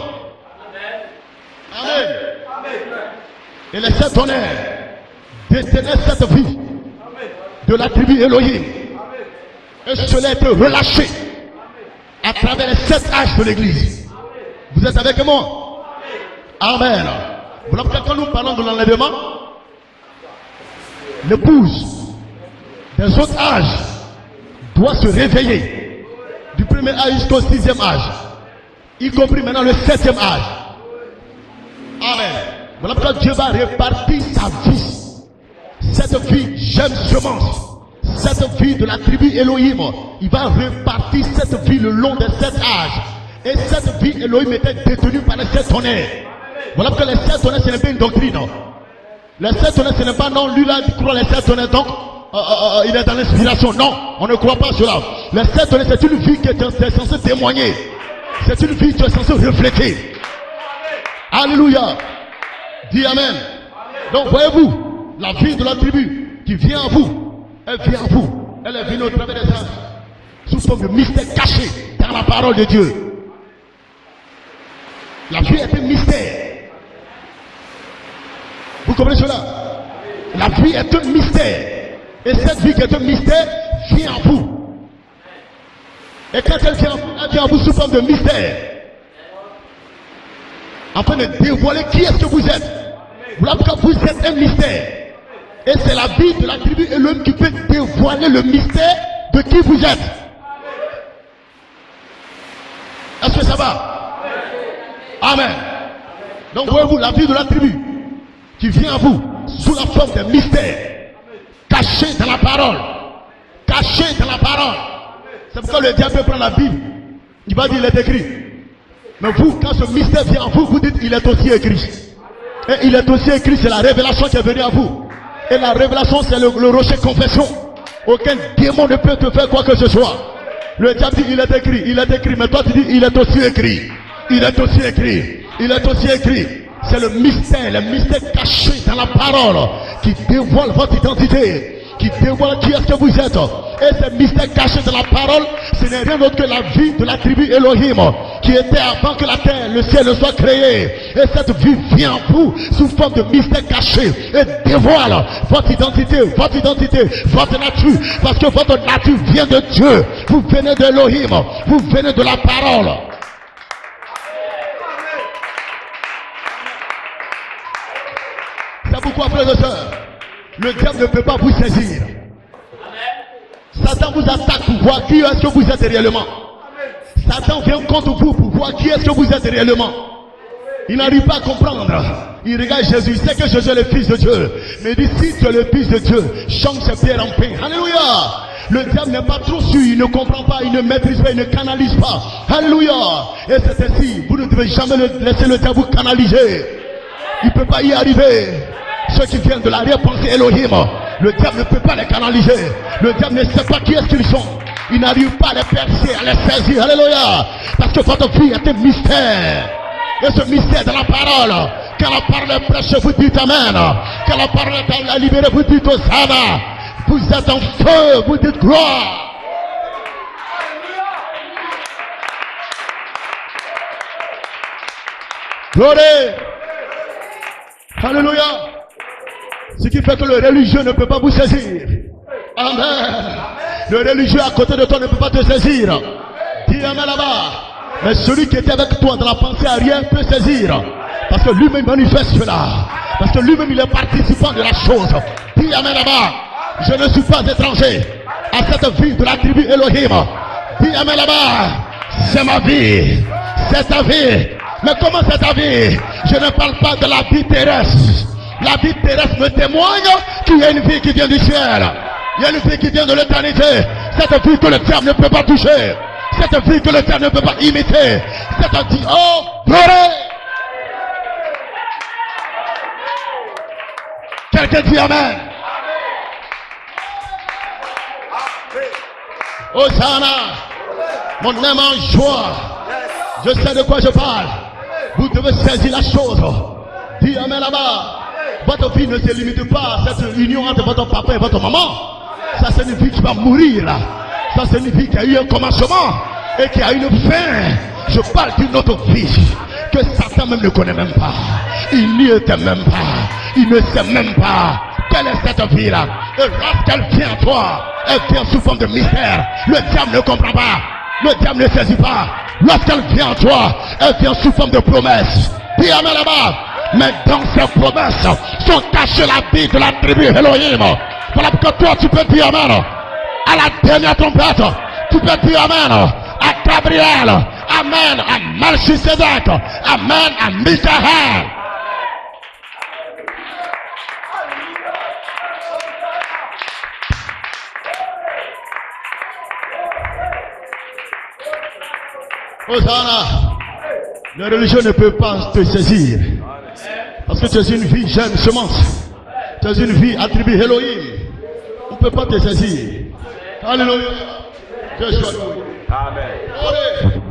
Amen. Et les 7 tonnerres détenaient cette vie de la tribu Elohim. Et cela a été relâché à travers les 7 âges de l'église. Vous êtes avec moi? Amen. Voilà pourquoi quand nous parlons de l'enlèvement, l'épouse des autres âges doit se réveiller du premier âge jusqu'au 6e âge, y compris maintenant le 7e âge. Amen. Voilà pourquoi Dieu va répartir sa vie. Cette vie, j'aime semence. Cette vie de la tribu Elohim. Il va répartir cette vie le long des 7 âges. Et cette vie Elohim était détenue par les 7 tonnerres. Voilà pourquoi les 7 tonnerres, ce n'est pas une doctrine. Les 7 tonnerres, ce n'est pas non, lui là, il croit les 7 tonnerres, donc il est dans l'inspiration. Non, on ne croit pas cela. Les 7 tonnerres, c'est une vie qui est censée témoigner. C'est une vie qui est censée refléter. Alléluia. Dis amen. Donc voyez-vous, la vie de la tribu qui vient à vous, elle vient à vous. Elle est venue au travers des âges, sous forme de mystère caché dans la parole de Dieu. La vie est un mystère. Vous comprenez cela? La vie est un mystère. Et cette vie qui est un mystère vient à vous. Et quand elle vient à vous sous forme de mystère, afin de dévoiler qui est-ce que vous êtes. Voilà pourquoi vous êtes un mystère. Et c'est la vie de la tribu Elohim qui peut dévoiler le mystère de qui vous êtes. Est-ce que ça va? Amen. Donc voyez-vous, la vie de la tribu qui vient à vous sous la forme d'un mystère caché dans la parole. Caché dans la parole. C'est pourquoi le diable prend la Bible. Il va dire, il est écrit. Mais vous, quand ce mystère vient à vous, vous dites, il est aussi écrit. Et il est aussi écrit, c'est la révélation qui est venue à vous. Et la révélation, c'est le rocher confession. Aucun démon ne peut te faire quoi que ce soit. Le diable dit, il est écrit. Mais toi, tu dis, il est aussi écrit. Il est aussi écrit. Il est aussi écrit. C'est le mystère caché dans la parole qui dévoile votre identité. qui dévoile qui est-ce que vous êtes. Et ce mystère caché dans la parole, ce n'est rien d'autre que la vie de la tribu Elohim, qui était avant que la terre, le ciel ne soit créé. Et cette vie vient en vous sous forme de mystère caché et dévoile votre identité, votre nature, parce que votre nature vient de Dieu. Vous venez d'Elohim, vous venez de la parole. C'est pourquoi, frères et sœurs, le diable ne peut pas vous saisir. Satan vous attaque pour voir qui est-ce que vous êtes réellement. Satan vient contre vous pour voir qui est-ce que vous êtes réellement. Il n'arrive pas à comprendre. Il regarde Jésus, il sait que Jésus est le Fils de Dieu. Mais il dit, si tu es le Fils de Dieu, change ces pierres en pain. Alléluia. Le diable n'est pas trop sûr, il ne comprend pas, il ne maîtrise pas, il ne canalise pas. Alléluia. Et c'est ainsi, vous ne devez jamais laisser le diable vous canaliser. Il ne peut pas y arriver. Ceux qui viennent de l'arrière-pensée Elohim, le diable ne peut pas les canaliser. Le diable ne sait pas qui est-ce qu'ils sont. Il n'arrive pas à les percer, à les saisir. Alléluia. Parce que votre vie est un mystère. Et ce mystère de la parole, quand la parole est prêchée, vous dites Amen. Quand la parole est libérée, vous dites Hosanna. Vous êtes en feu, vous dites gloire. Gloire. Alléluia. Ce qui fait que le religieux ne peut pas vous saisir. Amen. Le religieux à côté de toi ne peut pas te saisir. Dis Amen là-bas. Mais celui qui était avec toi dans la pensée arrière peut saisir. Parce que lui-même manifeste cela. Parce que lui-même il est participant de la chose. Dis Amen là-bas. Je ne suis pas étranger à cette vie de la tribu Elohim. Dis Amen là-bas. C'est ma vie. C'est ta vie. Mais comment c'est ta vie? Je ne parle pas de la vie terrestre. La vie terrestre me témoigne qu'il y a une vie qui vient du ciel. Il y a une vie qui vient de l'éternité. Cette vie que le diable ne peut pas toucher. Cette vie que le diable ne peut pas imiter. Cette vie, oh, gloire. Quelqu'un dit Amen. Hosanna. Mon âme en joie. Je sais de quoi je parle. Vous devez saisir la chose. Dis Amen là-bas. Votre vie ne se limite pas à cette union entre votre papa et votre maman. Ça c'est une vie qui va mourir. Ça c'est une vie qui a eu un commencement et qui a une fin. Je parle d'une autre vie que Satan même ne connaît même pas. Il n'y était même pas. Il ne sait même pas quelle est cette vie-là. Et lorsqu'elle vient à toi, elle vient sous forme de mystère. Le diable ne comprend pas. Le diable ne saisit pas. Lorsqu'elle vient à toi, elle vient sous forme de promesse. Dis Amen là-bas. Mais dans ces promesses sont cachées la vie de la tribu Elohim. Voilà pourquoi toi tu peux dire Amen à la dernière trompette. Tu peux dire Amen à Gabriel. Amen à Melchisedec. Amen à Michael. Hosanna. Le religieux ne peut pas te saisir. Parce que tu es une vie jeune semence. Tu es une vie attribuée Elohim. On ne peut pas te saisir. Alléluia. Que soit loué. Amen.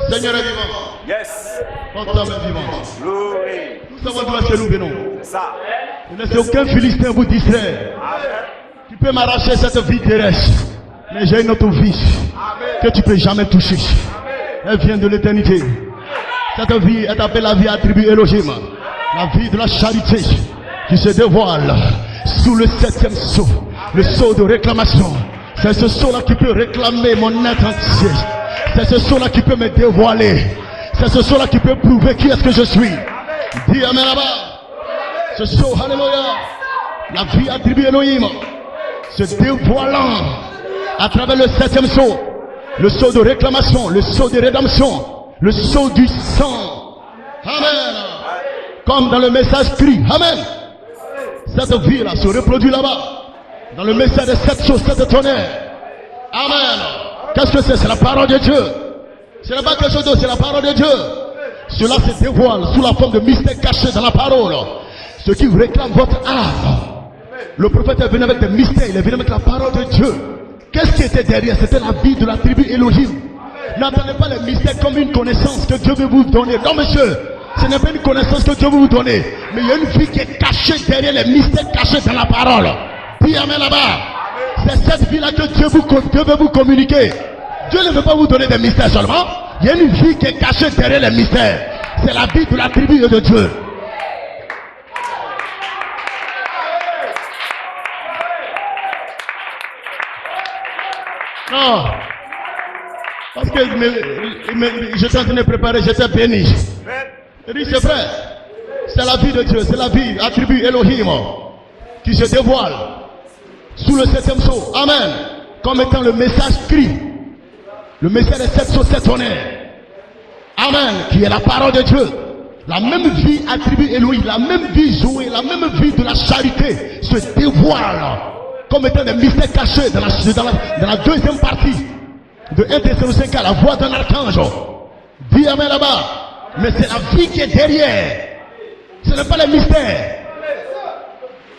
Seigneur est vivant. Yes. Notre âme est vivante. Glory. Nous savons d'où est-ce que nous venons. Ça. Ne laissez aucun Philistin vous distraire. Tu peux m'arracher cette vie terrestre. Mais j'ai une autre vie que tu ne peux jamais toucher. Elle vient de l'éternité. Cette vie est appelée la vie attribuée Elohim. La vie de la charité qui se dévoile sous le 7e sceau. Le sceau de réclamation. C'est ce sceau-là qui peut réclamer mon être entier. C'est ce sceau-là qui peut me dévoiler. C'est ce sceau-là qui peut prouver qui est-ce que je suis. Dis Amen là-bas. Ce sceau, alléluia. La vie attribuée Elohim se dévoilant à travers le 7e sceau. Le sceau de réclamation, le sceau de rédemption, le sceau du sang. Amen. Comme dans le message cri. Amen. Cette vie-là se reproduit là-bas. Dans le message de 7 choses, 7 tonnerres. Amen. Qu'est-ce que c'est? C'est la parole de Dieu. Ce n'est pas quelque chose d'autre, c'est la parole de Dieu. Cela se dévoile sous la forme de mystère caché dans la parole. Ce qui réclame votre âme. Le prophète est venu avec des mystères, il est venu avec la parole de Dieu. Qu'est-ce qui était derrière? C'était la vie de la tribu Elohim. N'attendez pas les mystères comme une connaissance que Dieu veut vous donner. Non, monsieur, ce n'est pas une connaissance que Dieu veut vous donner. Mais il y a une vie qui est cachée derrière les mystères cachés dans la parole. Dis amen là-bas. C'est cette vie-là que Dieu veut vous communiquer. Dieu ne veut pas vous donner des mystères seulement. Il y a une vie qui est cachée derrière les mystères. C'est la vie de la tribu de Dieu. Non. Parce que j'étais en train de préparer, j'étais béni. Il dit c'est vrai. C'est la vie de Dieu, c'est la vie, attribut Elohim qui se dévoile sous le 7e sceau. Amen. Comme étant le message cri. Le message des 7 sceaux, 7 tonnerres. Amen. Qui est la parole de Dieu. La même vie attribue Elohim, la même vie jouée, la même vie de la charité se dévoile comme étant des mystères cachés dans la deuxième partie de 1 Thessaloniciens 4, la voix d'un archange. Dis amen là-bas. Mais c'est la vie qui est derrière. Ce n'est pas les mystères.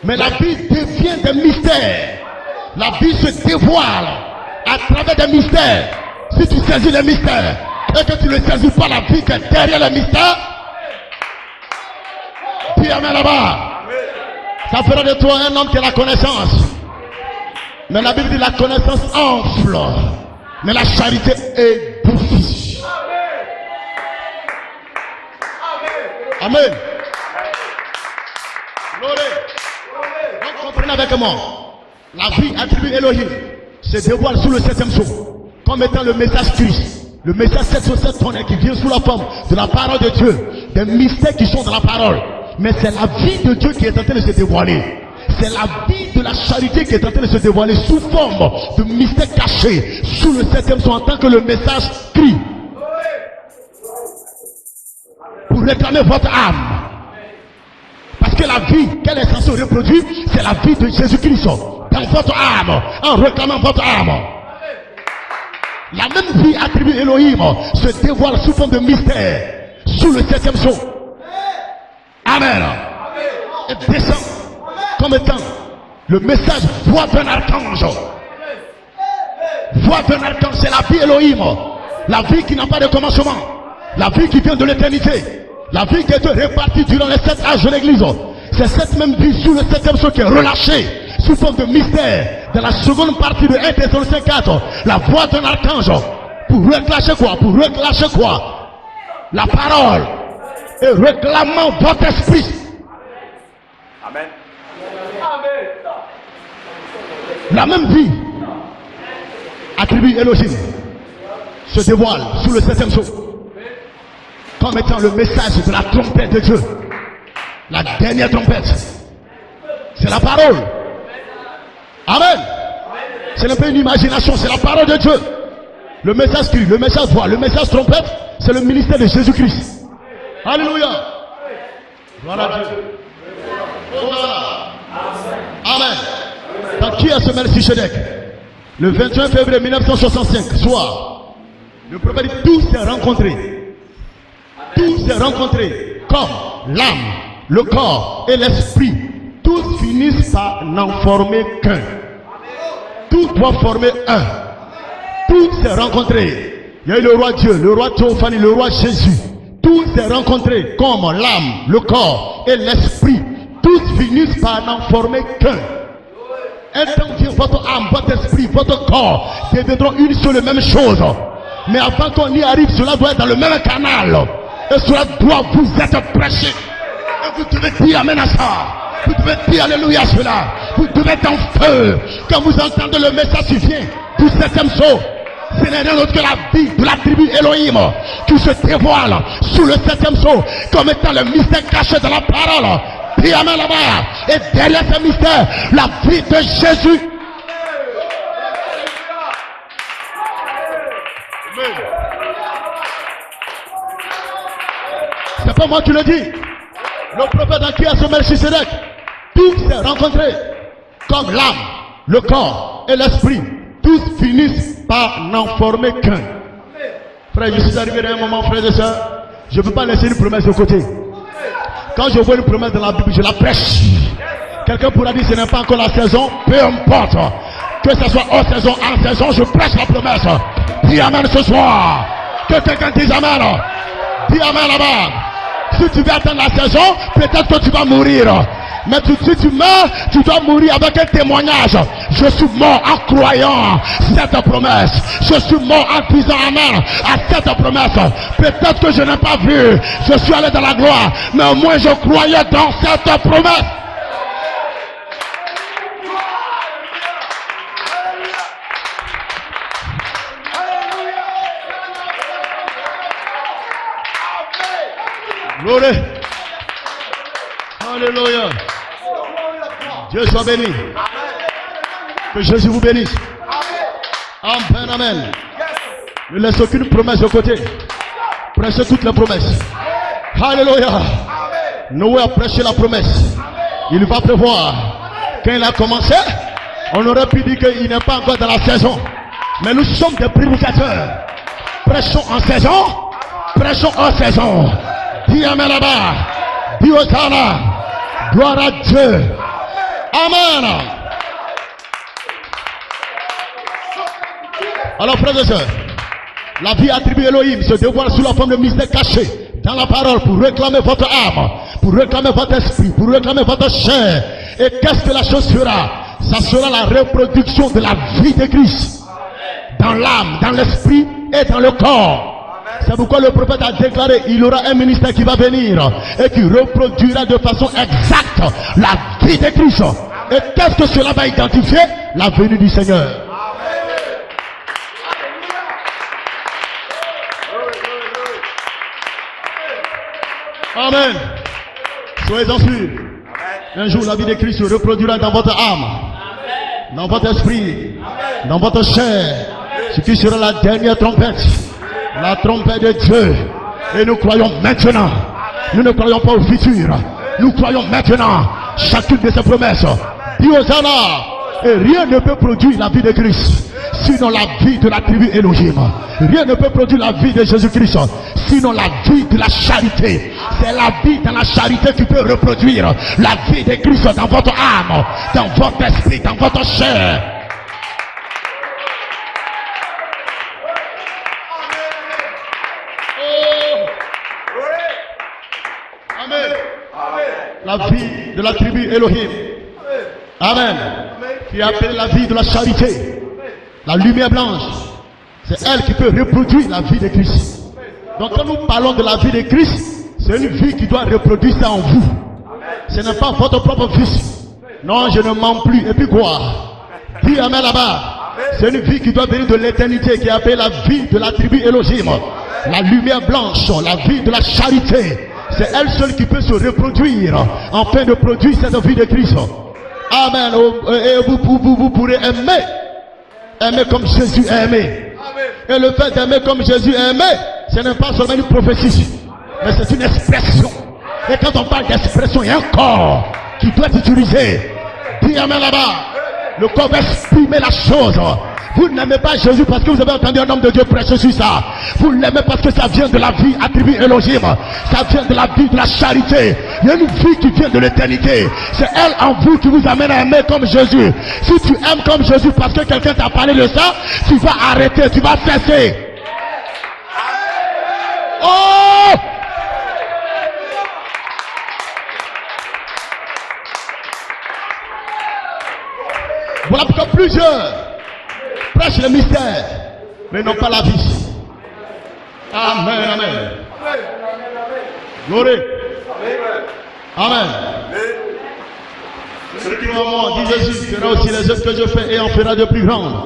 Mais la vie devient des mystères. La vie se dévoile à travers des mystères. Si tu saisis les mystères et que tu ne saisis pas la vie qui est derrière les mystères, dis amen là-bas. Ça fera de toi un homme qui a la connaissance. Mais la Bible dit la connaissance enfle. Mais la charité est douce. Amen. Gloire. Donc comprenez avec moi. La vie attribuée Elohim se dévoile sous le 7e sceau comme étant le message Christ. Le message 707 tonnerres qui vient sous la forme de la parole de Dieu. Des mystères qui sont dans la parole. Mais c'est la vie de Dieu qui est en train de se dévoiler. C'est la vie de la charité qui est en train de se dévoiler sous forme de mystères cachés sous le 7e sceau en tant que le message crie. Pour réclamer votre âme. Parce que la vie qu'elle est censée reproduire, c'est la vie de Jésus-Christ dans votre âme, en réclamant votre âme. La même vie attribuée Elohim se dévoile sous forme de mystère sous le 7e sceau. Amen. Et descend comme étant le message voix d'un archange. Voix d'un archange, c'est la vie Elohim. La vie qui n'a pas de commencement. La vie qui vient de l'éternité. La vie qui est répartie durant les 7 âges de l'église. C'est cette même vie sous le 7e sceau qui est relâchée sous forme de mystère dans la seconde partie de 1 Thessaloniciens 4. La voix d'un archange. Pour relâcher quoi? Pour relâcher quoi? La parole. Et réclamant votre esprit. Amen. La même vie attribue Elohim se dévoile sous le 7e sceau comme étant le message de la trompette de Dieu. La dernière trompette. C'est la parole. Amen. Ce n'est pas une imagination, c'est la parole de Dieu. Le message cri, le message voix, le message trompette, c'est le ministère de Jésus-Christ. Alléluia. Gloire à Dieu. Amen. Donc qui est ce Melchisedec? Le 21 février 1965, soir, le prophète dit tout s'est rencontré. Tout s'est rencontré comme l'âme, le corps et l'esprit. Tous finissent par n'en former qu'un. Tout doit former un. Tout s'est rencontré. Il y a eu le roi Dieu, le roi Théophanie, le roi Jésus. Tout s'est rencontré comme l'âme, le corps et l'esprit. Tous finissent par n'en former qu'un. Un temps vient, votre âme, votre esprit, votre corps deviendront une seule même chose. Mais avant qu'on y arrive, cela doit être dans le même canal. Et cela doit vous être prêché. Et vous devez dire amen à ça. Vous devez dire alléluia à cela. Vous devez être en feu. Quand vous entendez le message qui vient du 7e sceau, ce n'est rien d'autre que la vie de la tribu Elohim qui se dévoile sous le 7e sceau comme étant le mystère caché dans la parole. Dis amen là-bas. Et derrière ce mystère, la vie de Jésus. C'est pas moi qui le dis. Le prophète en qui a ce Melchisedec. Tous s'est rencontrés comme l'âme, le corps et l'esprit. Tous finissent par n'en former qu'un. Frère, je suis arrivé à un moment, frère et soeur. Je ne peux pas laisser une promesse de côté. Quand je vois une promesse dans la Bible, je la prêche. Quelqu'un pourra dire ce n'est pas encore la saison. Peu importe. Que ce soit hors saison, en saison, je prêche la promesse. Dis amen ce soir. Que quelqu'un dise amen. Dis amen là-bas. Si tu veux attendre la saison, peut-être que tu vas mourir. Mais si tu meurs, tu dois mourir avec un témoignage. Je suis mort en croyant cette promesse. Je suis mort en disant amen à cette promesse. Peut-être que je n'ai pas vu, je suis allé dans la gloire, mais au moins je croyais dans cette promesse. Gloire. Alléluia. Dieu soit béni. Que Jésus vous bénisse. Amen, amen. Ne laisse aucune promesse de côté. Prêchez toutes les promesses. Alléluia. Noé a prêché la promesse. Il va prévoir. Quand il a commencé, on aurait pu dire qu'il n'est pas encore dans la saison. Mais nous sommes des prédicateurs. Prêchons en saison. Prêchons en saison. Dis amen là-bas. Dis Hosanna. Gloire à Dieu. Amen. Alors frères et sœurs, la vie attribuée à Elohim se dévoile sous la forme de mystère caché dans la parole pour réclamer votre âme, pour réclamer votre esprit, pour réclamer votre chair. Et qu'est-ce que la chose sera? Ça sera la reproduction de la vie de Christ dans l'âme, dans l'esprit et dans le corps. C'est pourquoi le prophète a déclaré il y aura un ministère qui va venir et qui reproduira de façon exacte la vie de Christ. Et qu'est-ce que cela va identifier? La venue du Seigneur. Amen. Soyez-en sûrs. Un jour la vie de Christ se reproduira dans votre âme, dans votre esprit, dans votre chair. Ce qui sera la dernière trompette. La trompette de Dieu. Et nous croyons maintenant. Nous ne croyons pas au futur. Nous croyons maintenant chacune de ces promesses. Dis Hosanna. Et rien ne peut produire la vie de Christ sinon la vie de la tribu Elohim. Rien ne peut produire la vie de Jésus-Christ sinon la vie de la charité. C'est la vie dans la charité qui peut reproduire la vie de Christ dans votre âme, dans votre esprit, dans votre chair. La vie de la tribu Elohim. Amen. Qui est appelée la vie de la charité. La lumière blanche. C'est elle qui peut reproduire la vie de Christ. Donc quand nous parlons de la vie de Christ, c'est une vie qui doit reproduire ça en vous. Ce n'est pas votre propre fils. Non, je ne mens plus. Et puis quoi? Dis amen là-bas. C'est une vie qui doit venir de l'éternité, qui est appelée la vie de la tribu Elohim. La lumière blanche, la vie de la charité. C'est elle seule qui peut se reproduire afin de produire cette vie de Christ. Amen. Et vous pourrez aimer comme Jésus a aimé. Et le fait d'aimer comme Jésus a aimé, ce n'est pas seulement une prophétie, mais c'est une expression. Et quand on parle d'expression, il y a un corps qui doit être utilisé. Dis amen là-bas. Le corps va exprimer la chose. Vous n'aimez pas Jésus parce que vous avez entendu un homme de Dieu prêcher sur ça. Vous l'aimez parce que ça vient de la vie attribuée Elohim. Ça vient de la vie de la charité. Il y a une vie qui vient de l'éternité. C'est elle en vous qui vous amène à aimer comme Jésus. Si tu aimes comme Jésus parce que quelqu'un t'a parlé de ça, tu vas arrêter, tu vas cesser. Oh! Voilà pourquoi plusieurs prêchent le mystère, mais non pas la vie. Amen, amen. Gloire. Amen. Ce qui va moi, dit Jésus, fera aussi les œuvres que je fais et en fera de plus grandes.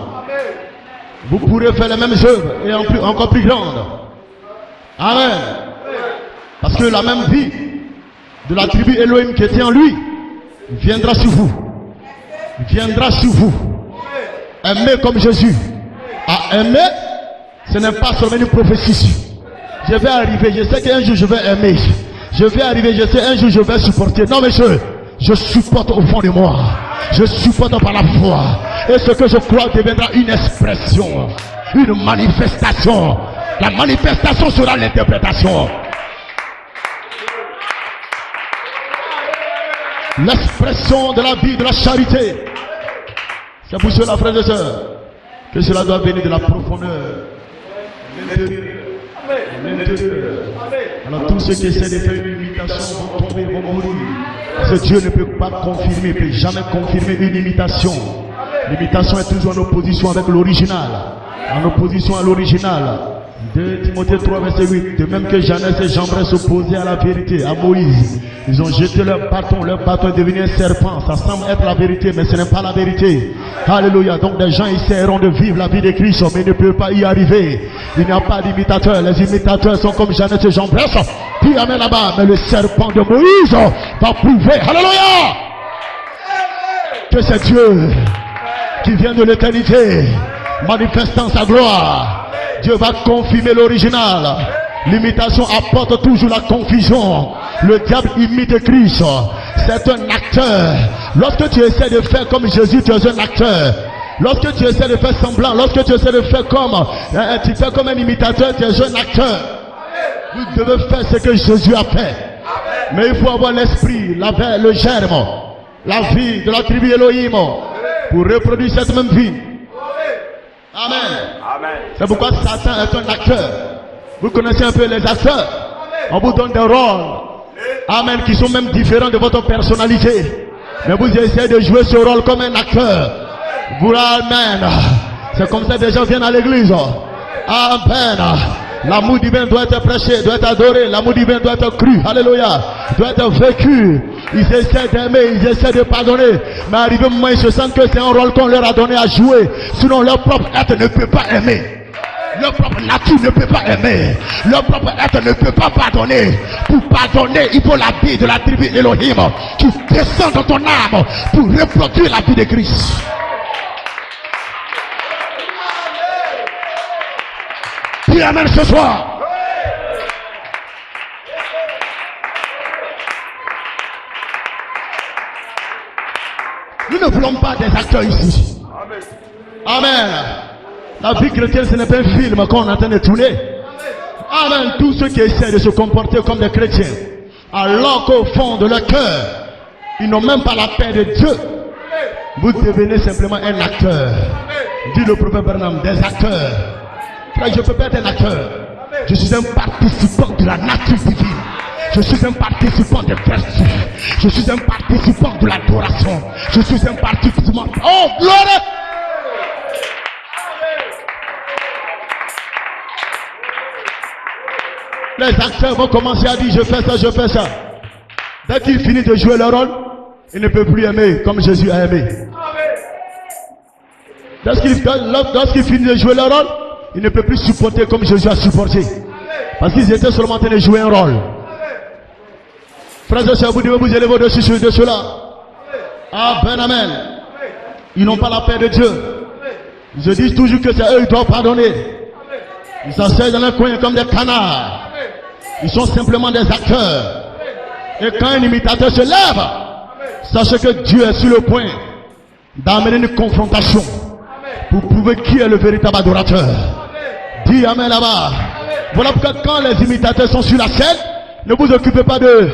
Vous pourrez faire les mêmes œuvres et encore plus grandes. Amen. Parce que la même vie de la tribu Elohim qui était en lui viendra sur vous. Viendra sur vous. Aimer comme Jésus a aimé, ce n'est pas seulement une prophétie. Je vais arriver, je sais qu'un jour je vais aimer. Je vais arriver, je sais un jour je vais supporter. Non monsieur, je supporte au fond de moi. Je supporte par la foi. Et ce que je crois deviendra une expression, une manifestation. La manifestation sera l'interprétation. L'expression de la vie, de la charité. C'est pour cela, frères et sœurs, que cela doit venir de la profondeur. Alors tous ceux qui essaient de faire une imitation vont tomber, vont mourir. Parce que Dieu ne peut pas confirmer, ne peut jamais confirmer une imitation. L'imitation est toujours en opposition avec l'original. En opposition à l'original. 2 Timothée 3 verset 8. De même que Jeannès et Jambres s'opposaient à la vérité, à Moïse. Ils ont jeté leur bâton est devenu un serpent. Ça semble être la vérité, mais ce n'est pas la vérité. Alléluia. Donc des gens essaieront de vivre la vie de Christ, mais ils ne peuvent pas y arriver. Il n'y a pas d'imitateurs. Les imitateurs sont comme Jeannès et Jambres. Puis amène là-bas. Mais le serpent de Moïse va prouver. Alléluia. Que c'est Dieu qui vient de l'éternité, manifestant sa gloire. Dieu va confirmer l'original. L'imitation apporte toujours la confusion. Le diable imite Christ. C'est un acteur. Lorsque tu essaies de faire comme Jésus, tu es un acteur. Lorsque tu essaies de faire semblant, lorsque tu essaies de faire tu fais comme un imitateur, tu es un acteur. Vous devez faire ce que Jésus a fait. Mais il faut avoir l'esprit, le germe, la vie de la tribu Elohim pour reproduire cette même vie. Amen. Amen. C'est pourquoi Satan est un acteur. Vous connaissez un peu les acteurs. On vous donne des rôles. Amen. Qui sont même différents de votre personnalité. Mais vous essayez de jouer ce rôle comme un acteur. Vous, amen. C'est comme ça que les gens viennent à l'église. Amen. L'amour divin doit être prêché, doit être adoré. L'amour divin doit être cru. Alléluia. Doit être vécu. Ils essaient d'aimer, ils essaient de pardonner. Mais arrivé au moment où ils se sentent que c'est un rôle qu'on leur a donné à jouer. Sinon leur propre être ne peut pas aimer. Leur propre nature ne peut pas aimer. Leur propre être ne peut pas pardonner. Pour pardonner, il faut la vie de la tribu Elohim qui descend dans ton âme pour reproduire la vie de Christ. Dis amen ce soir. Nous ne voulons pas des acteurs ici. Amen. La vie chrétienne, ce n'est pas un film qu'on est en train de tourner. Amen. Tous ceux qui essaient de se comporter comme des chrétiens, alors qu'au fond de leur cœur, ils n'ont même pas la paix de Dieu, vous devenez simplement un acteur. Dit le prophète Branham, des acteurs. Frère, je ne peux pas être un acteur. Je suis un participant de la nature divine. Je suis un participant des vertus. Je suis un participant de l'adoration. Je suis un participant. Oh, gloire! Les acteurs vont commencer à dire je fais ça, je fais ça. Dès qu'ils finissent de jouer leur rôle, ils ne peuvent plus aimer comme Jésus a aimé. Lorsqu'ils finissent de jouer leur rôle, ils ne peuvent plus supporter comme Jésus a supporté. Parce qu'ils étaient seulement en train de jouer un rôle. Frères et sœurs, vous devez vous élever au-dessus de cela. Amen, amen. Ils n'ont pas la paix de Dieu. Ils se disent toujours que c'est eux qui doivent pardonner. Ils s'asseyent dans un coin comme des canards. Ils sont simplement des acteurs. Et quand un imitateur se lève, sachez que Dieu est sur le point d'amener une confrontation pour prouver qui est le véritable adorateur. Dis amen là-bas. Voilà pourquoi quand les imitateurs sont sur la scène, ne vous occupez pas d'eux.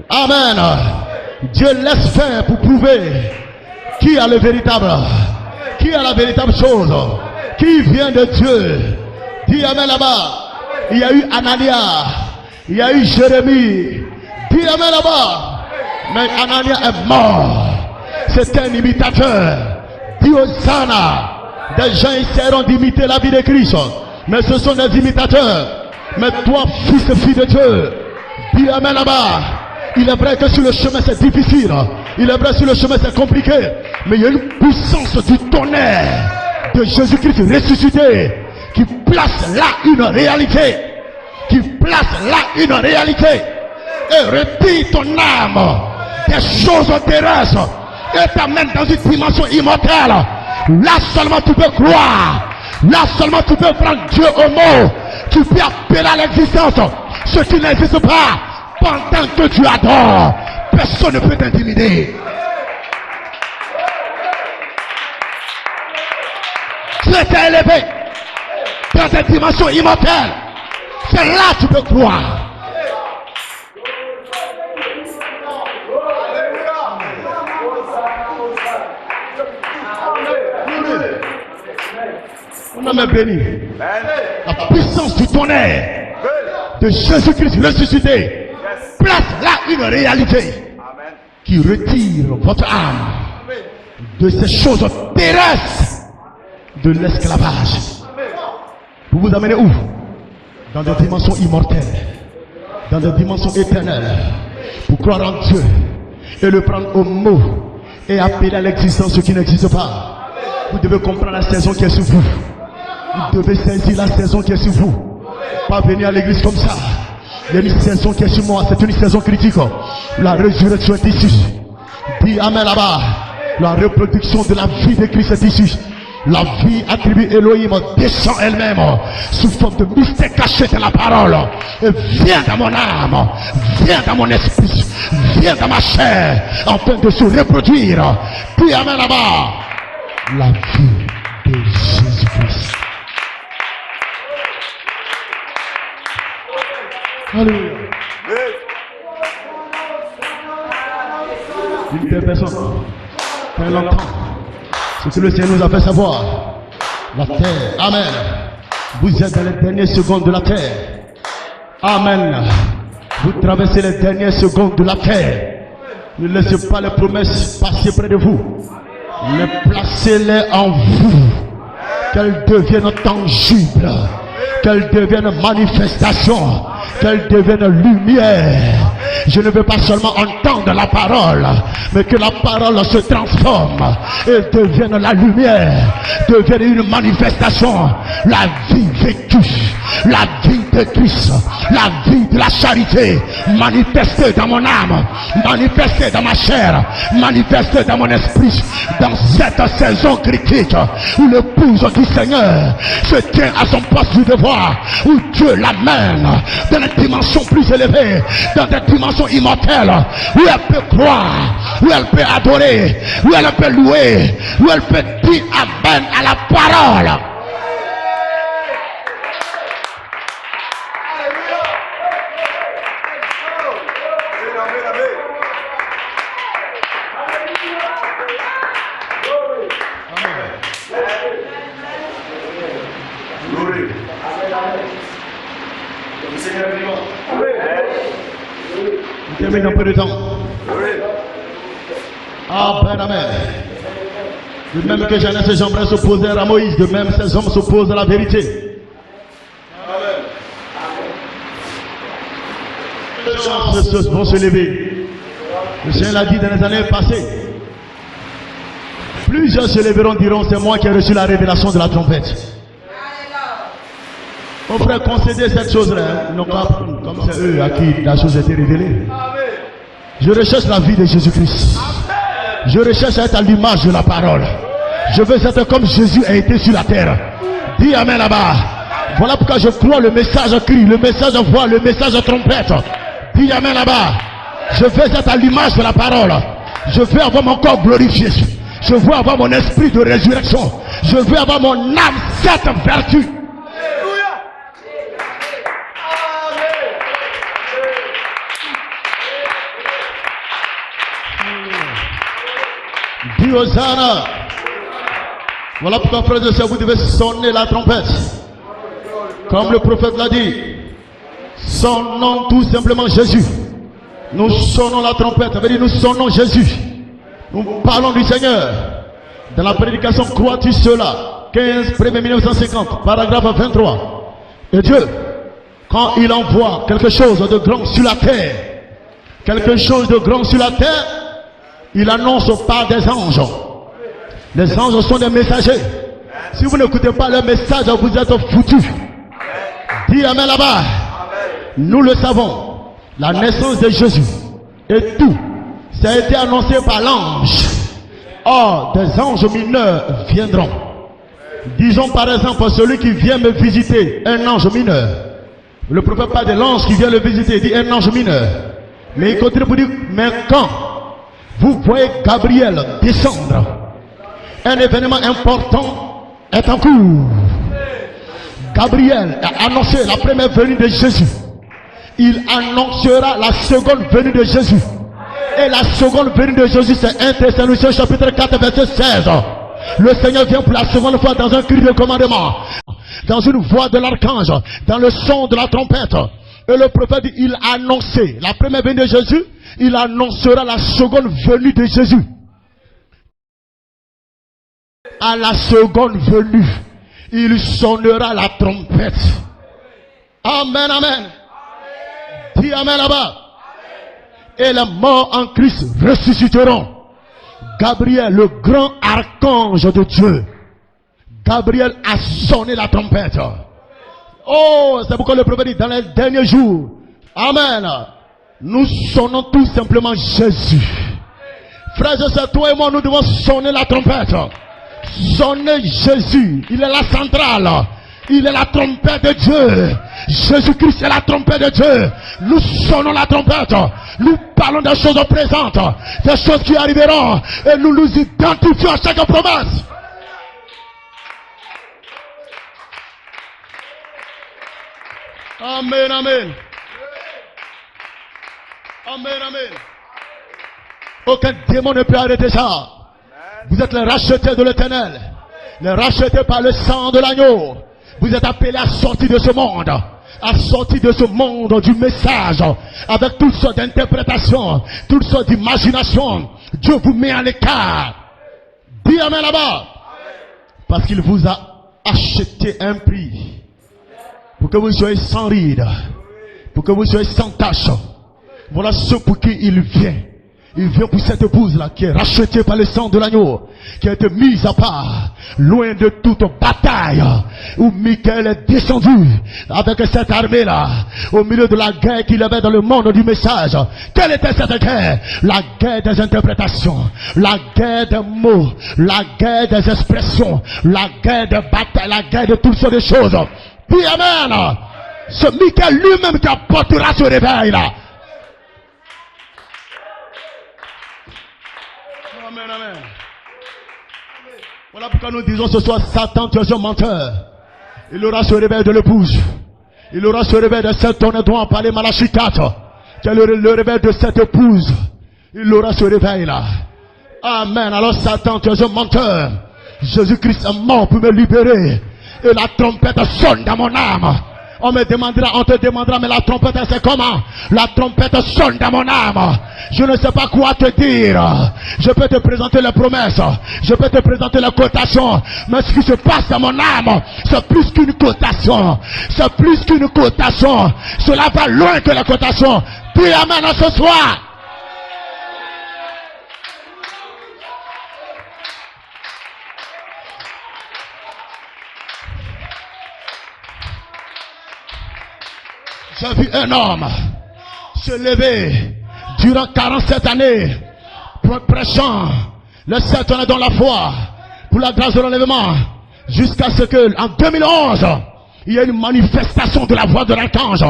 Amen. Dieu laisse faire pour prouver qui a le véritable, qui a la véritable chose, qui vient de Dieu. Dis amen là-bas. Il y a eu Anania, il y a eu Jérémie. Dis amen là-bas. Mais Anania est mort. C'est un imitateur. Dis Hosanna. Des gens essaieront d'imiter la vie de Christ, mais ce sont des imitateurs. Mais toi, fils et fille de Dieu, dis amen là-bas. Il est vrai que sur le chemin c'est difficile. Il est vrai que sur le chemin c'est compliqué. Mais il y a une puissance du tonnerre de Jésus-Christ ressuscité qui place là une réalité. Qui place là une réalité. Et retire ton âme des choses terrestres et t'amène dans une dimension immortelle. Là seulement tu peux croire. Là seulement tu peux prendre Dieu au mot. Tu peux appeler à l'existence ce qui n'existe pas. Pendant que tu adores, personne ne peut t'intimider. Tu es élevé dans cette dimension immortelle. C'est là que tu peux croire. On a même béni. La puissance du tonnerre de Jésus-Christ ressuscité place là une réalité. qui retire votre âme de ces choses terrestres de l'esclavage. Pour vous amener où? Dans des dimensions immortelles, dans des dimensions éternelles, pour croire en Dieu et le prendre au mot et appeler à l'existence ce qui n'existe pas. Vous devez comprendre la saison qui est sur vous. Vous devez saisir la saison qui est sur vous. Pas venir à l'église comme ça. Il y a une saison qui est sur moi, c'est une saison critique. La résurrection est ici. Dis amen là-bas. La reproduction de la vie de Christ est ici. La vie attribuée Elohim descend elle-même sous forme de mystère caché dans la parole. Et vient dans mon âme, vient dans mon esprit, vient dans ma chair, afin de se reproduire. Dis amen là-bas. La vie de Jésus-Christ. Alléluia. Une telle personne, très longtemps, ce que le Seigneur nous a fait savoir. La terre, amen. Vous êtes dans les dernières secondes de la terre. Amen. Vous traversez les dernières secondes de la terre. Ne laissez pas les promesses passer près de vous. Mais placez-les en vous. Qu'elles deviennent tangibles. Qu'elles deviennent manifestations. Qu'elles deviennent lumière. Je ne veux pas seulement entendre la parole, mais que la parole se transforme et devienne la lumière, devienne une manifestation. La vie vécue, la vie de Christ, la vie de la charité, manifestée dans mon âme, manifestée dans ma chair, manifestée dans mon esprit, dans cette saison critique où l'épouse du Seigneur se tient à son poste du devoir, où Dieu l'amène dans des dimensions plus élevées, dans des dimensions immortelles, où elle peut croire, où elle peut adorer, où elle peut louer, où elle peut dire amen à la parole. On termine un peu de temps. Amen, amen. De même que Jeannès et Jean-Baptiste s'opposèrent à Moïse, de même ces hommes s'opposent à la vérité. Les chances vont se lever. Le Seigneur l'a dit dans les années passées. Plusieurs se lèveront, diront, c'est moi qui ai reçu la révélation de la trompette. Mon frère, concédez cette chose-là. Ils n'ont pas apprendre, comme c'est eux à qui la chose a été révélée. Je recherche la vie de Jésus-Christ. Je recherche à être à l'image de la parole. Je veux être comme Jésus a été sur la terre. Dis amen là-bas. Voilà pourquoi je crois le message cri, le message voix, le message trompette. Dis amen là-bas. Je veux être à l'image de la parole. Je veux avoir mon corps glorifié. Je veux avoir mon esprit de résurrection. Je veux avoir mon âme cette vertu. Dis Hosanna. Voilà pourquoi, frères et sœurs, vous devez sonner la trompette. Comme le prophète l'a dit. Sonnons tout simplement Jésus. Nous sonnons la trompette. Ça veut dire nous sonnons Jésus. Nous parlons du Seigneur. Dans la prédication, crois-tu cela? 15 1er 1950, paragraphe 23. Et Dieu, quand il envoie quelque chose de grand sur la terre, quelque chose de grand sur la terre, il annonce par des anges. Les anges sont des messagers. Si vous n'écoutez pas leur message, vous êtes foutus. Dis amen là-bas. Nous le savons. La naissance de Jésus et tout, ça a été annoncé par l'ange. Or, des anges mineurs viendront. Disons par exemple celui qui vient me visiter, un ange mineur. Le prophète parle de l'ange qui vient le visiter, il dit un ange mineur. Mais il continue pour dire, mais quand vous voyez Gabriel descendre, un événement important est en cours. Gabriel a annoncé la première venue de Jésus. Il annoncera la seconde venue de Jésus. Et la seconde venue de Jésus, c'est 1 Thessaloniciens chapitre 4 verset 16. Le Seigneur vient pour la seconde fois dans un cri de commandement, dans une voix de l'archange, dans le son de la trompette. Et le prophète dit, il a annoncé la première venue de Jésus, il annoncera la seconde venue de Jésus. À la seconde venue, il sonnera la trompette. Amen, amen. Dis amen là-bas. Et les morts en Christ ressusciteront. Gabriel, le grand archange de Dieu, Gabriel a sonné la trompette. Oh, c'est pourquoi le prophète dit dans les derniers jours, amen, nous sonnons tout simplement Jésus. Frères et sœurs, toi et moi, nous devons sonner la trompette. Sonner Jésus, il est la centrale. Il est la trompette de Dieu. Jésus-Christ est la trompette de Dieu. Nous sonnons la trompette. Nous parlons des choses présentes, des choses qui arriveront. Et nous nous identifions à chaque promesse. Amen, amen. Amen, amen. Aucun démon ne peut arrêter ça. Vous êtes les rachetés de l'Éternel. Les rachetés par le sang de l'agneau. Vous êtes appelés à sortir de ce monde. À sortir de ce monde du message. Avec toutes sortes d'interprétations. Toutes sortes d'imaginations. Dieu vous met en écart. Dis amen là-bas. Parce qu'il vous a acheté un prix. Pour que vous soyez sans ride. Pour que vous soyez sans tache. Voilà ce pour qui il vient. Il vient pour cette épouse-là qui est rachetée par le sang de l'agneau, qui a été mise à part, loin de toute bataille, où Michael est descendu avec cette armée-là, au milieu de la guerre qu'il avait dans le monde du message. Quelle était cette guerre? La guerre des interprétations, la guerre des mots, la guerre des expressions, la guerre des batailles, la guerre de toutes sortes de choses. Puis amen. C'est Michael lui-même qui apportera ce réveil-là. Amen, amen. Voilà pourquoi nous disons ce soir, Satan, tu es un menteur. Il aura ce réveil de l'épouse. Il aura ce réveil de cette tonne dont on parlait Malachie 4. Qui est le réveil de cette épouse. Il aura ce réveil-là. Amen. Alors Satan, tu es un menteur. Jésus-Christ est mort pour me libérer. Et la trompette sonne dans mon âme. On te demandera, mais la trompette c'est comment? La trompette sonne dans mon âme. Je ne sais pas quoi te dire. Je peux te présenter les promesses. Je peux te présenter les cotations. Mais ce qui se passe dans mon âme, c'est plus qu'une cotation. C'est plus qu'une cotation. Cela va loin que la cotation. Dis amen ce soir. J'ai vu un homme se lever durant 47 années, prêchant le 7 ans dans la foi, pour la grâce de l'enlèvement, jusqu'à ce que, en 2011, il y ait une manifestation de la voix de l'archange,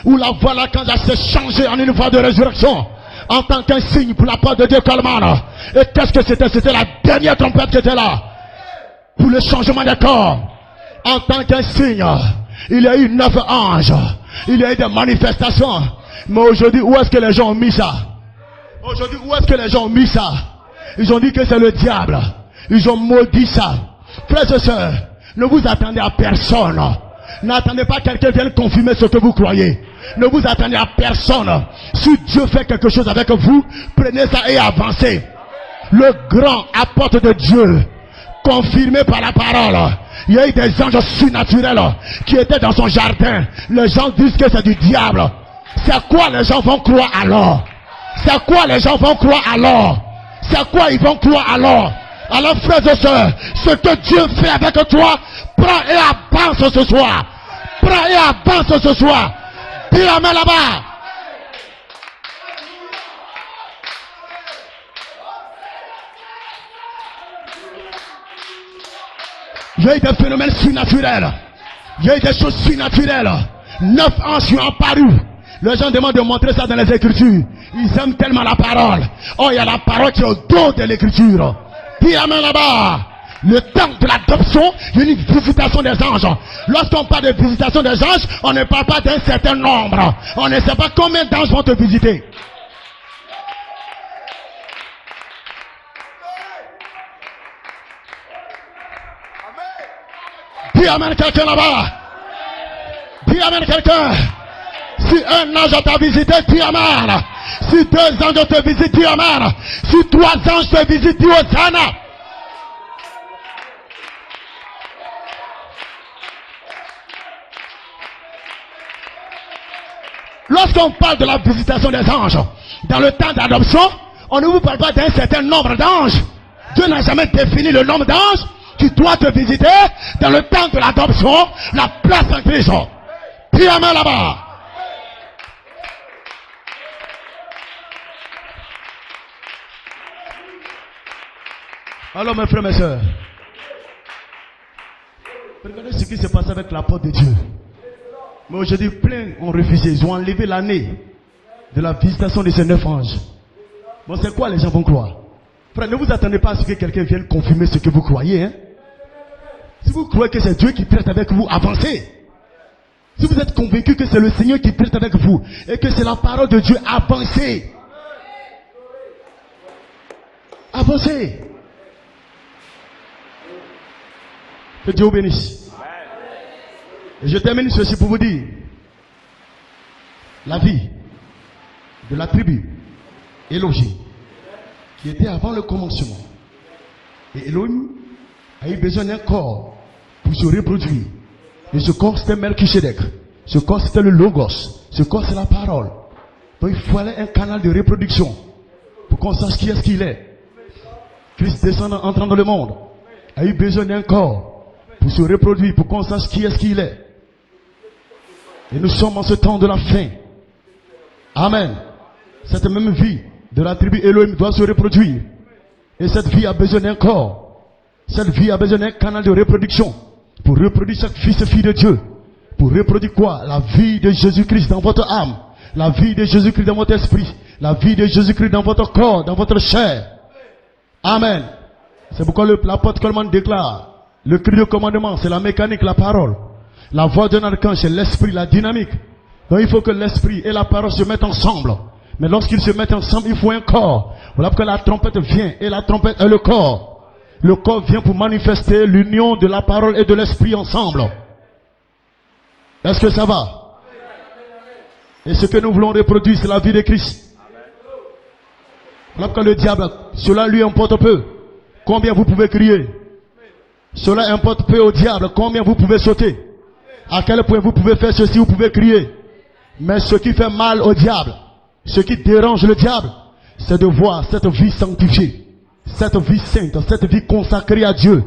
où la voix de l'archange s'est changée en une voix de résurrection, en tant qu'un signe pour la part de Dieu Colman. Et qu'est-ce que c'était? C'était la dernière trompette qui était là, pour le changement des corps. En tant qu'un signe, il y a eu 9 anges. Il y a eu des manifestations. Mais aujourd'hui, où est-ce que les gens ont mis ça? Aujourd'hui, où est-ce que les gens ont mis ça? Ils ont dit que c'est le diable. Ils ont maudit ça. Frères et sœurs, ne vous attendez à personne. N'attendez pas que quelqu'un vienne confirmer ce que vous croyez. Ne vous attendez à personne. Si Dieu fait quelque chose avec vous, prenez ça et avancez. Le grand apôtre de Dieu, confirmé par la parole. Il y a eu des anges surnaturels qui étaient dans son jardin. Les gens disent que c'est du diable. C'est quoi les gens vont croire alors? C'est quoi les gens vont croire alors? C'est quoi ils vont croire alors? Alors frères et sœurs, ce que Dieu fait avec toi, prends et avance ce soir. Prends et avance ce soir. Dis amen là-bas. Il y a eu des phénomènes surnaturels. Il y a eu des choses surnaturelles. 9 anges sont apparus. Les gens demandent de montrer ça dans les Écritures. Ils aiment tellement la parole. Oh, il y a la parole qui est au dos de l'Écriture. Dis amen là-bas. Le temps de l'adoption, il y a une visitation des anges. Lorsqu'on parle de visitation des anges, on ne parle pas d'un certain nombre. On ne sait pas combien d'anges vont te visiter. Dis amen quelqu'un là-bas. Dis amen quelqu'un. Si un ange t'a visité, dis amen. Si 2 anges te visitent, dis amen. Si 3 anges te visitent, dis Hosanna. Lorsqu'on parle de la visitation des anges, dans le temps d'adoption, on ne vous parle pas d'un certain nombre d'anges. Dieu n'a jamais défini le nombre d'anges qui doit te visiter dans le temps de l'adoption, la place en Christ. Puis amen là-bas. Alors mes frères, mes soeurs, regardez ce qui s'est passé avec l'apôtre de Dieu. Mais aujourd'hui, plein ont refusé. Ils ont enlevé l'année de la visitation de ces 9 anges. Bon, c'est quoi les gens vont croire? Frère, ne vous attendez pas à ce que quelqu'un vienne confirmer ce que vous croyez. Hein? Si vous croyez que c'est Dieu qui traite avec vous, avancez. Si vous êtes convaincu que c'est le Seigneur qui traite avec vous et que c'est la parole de Dieu, avancez. Avancez. Que Dieu vous bénisse. Et je termine ceci pour vous dire, la vie de la tribu Élohim, qui était avant le commencement, et Elohim a eu besoin d'un corps pour se reproduire. Et ce corps c'était Melchisedec, ce corps c'était le Logos, ce corps c'est la parole. Donc il fallait un canal de reproduction pour qu'on sache qui est-ce qu'il est. Christ descendant, entrant dans le monde, a eu besoin d'un corps pour se reproduire, pour qu'on sache qui est-ce qu'il est. Et nous sommes en ce temps de la fin. Amen. Cette même vie de la tribu Elohim doit se reproduire. Et cette vie a besoin d'un corps. Cette vie a besoin d'un canal de reproduction. Pour reproduire chaque fils et fille de Dieu. Pour reproduire quoi? La vie de Jésus-Christ dans votre âme. La vie de Jésus-Christ dans votre esprit. La vie de Jésus-Christ dans votre corps, dans votre chair. Amen. C'est pourquoi l'apôtre Coleman déclare, le cri de commandement, c'est la mécanique, la parole. La voix d'un archange, c'est l'esprit, la dynamique. Donc il faut que l'esprit et la parole se mettent ensemble. Mais lorsqu'ils se mettent ensemble, il faut un corps. Voilà pourquoi la trompette vient. Et la trompette est le corps. Le corps vient pour manifester l'union de la parole et de l'esprit ensemble. Est-ce que ça va? Et ce que nous voulons reproduire, c'est la vie de Christ. Voilà pourquoi le diable, cela lui importe peu. Combien vous pouvez crier? Cela importe peu au diable. Combien vous pouvez sauter? À quel point vous pouvez faire ceci, vous pouvez crier. Mais ce qui fait mal au diable, ce qui dérange le diable, c'est de voir cette vie sanctifiée, cette vie sainte, cette vie consacrée à Dieu.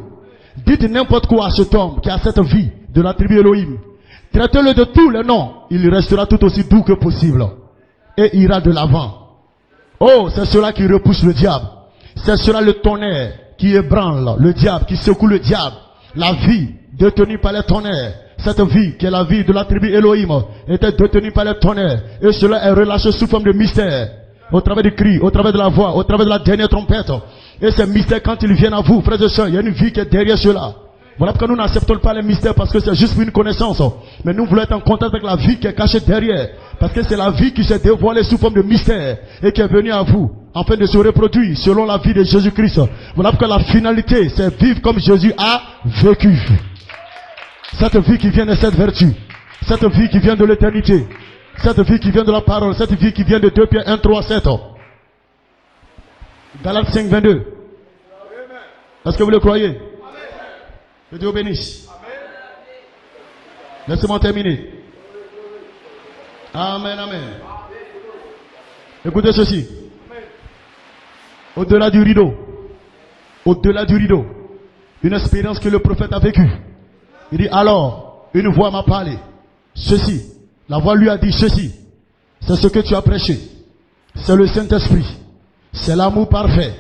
Dites n'importe quoi à cet homme qui a cette vie de la tribu Elohim. Traitez-le de tous les noms. Il restera tout aussi doux que possible. Et ira de l'avant. Oh, c'est cela qui repousse le diable. C'est cela le tonnerre qui ébranle le diable, qui secoue le diable. La vie détenue par les tonnerres. Cette vie, qui est la vie de la tribu Elohim, était détenue par les tonnerres. Et cela est relâché sous forme de mystère. Au travers du cri, au travers de la voix, au travers de la dernière trompette. Et ces mystères, quand ils viennent à vous, frères et sœurs, il y a une vie qui est derrière cela. Voilà pourquoi nous n'acceptons pas les mystères, parce que c'est juste une connaissance. Mais nous voulons être en contact avec la vie qui est cachée derrière. Parce que c'est la vie qui s'est dévoilée sous forme de mystère et qui est venue à vous, afin de se reproduire selon la vie de Jésus-Christ. Voilà pourquoi la finalité, c'est vivre comme Jésus a vécu. Cette vie qui vient de cette vertu, cette vie qui vient de l'éternité, cette vie qui vient de la parole, cette vie qui vient de 2 Pierre 1, 3, 7. Galates 5, 22. Est-ce que vous le croyez? Que Dieu vous bénisse. Laissez-moi terminer. Amen, amen. Écoutez ceci. Au-delà du rideau, une expérience que le prophète a vécue. Il dit alors, une voix m'a parlé. Ceci, la voix lui a dit ceci. C'est ce que tu as prêché. C'est le Saint-Esprit. C'est l'amour parfait.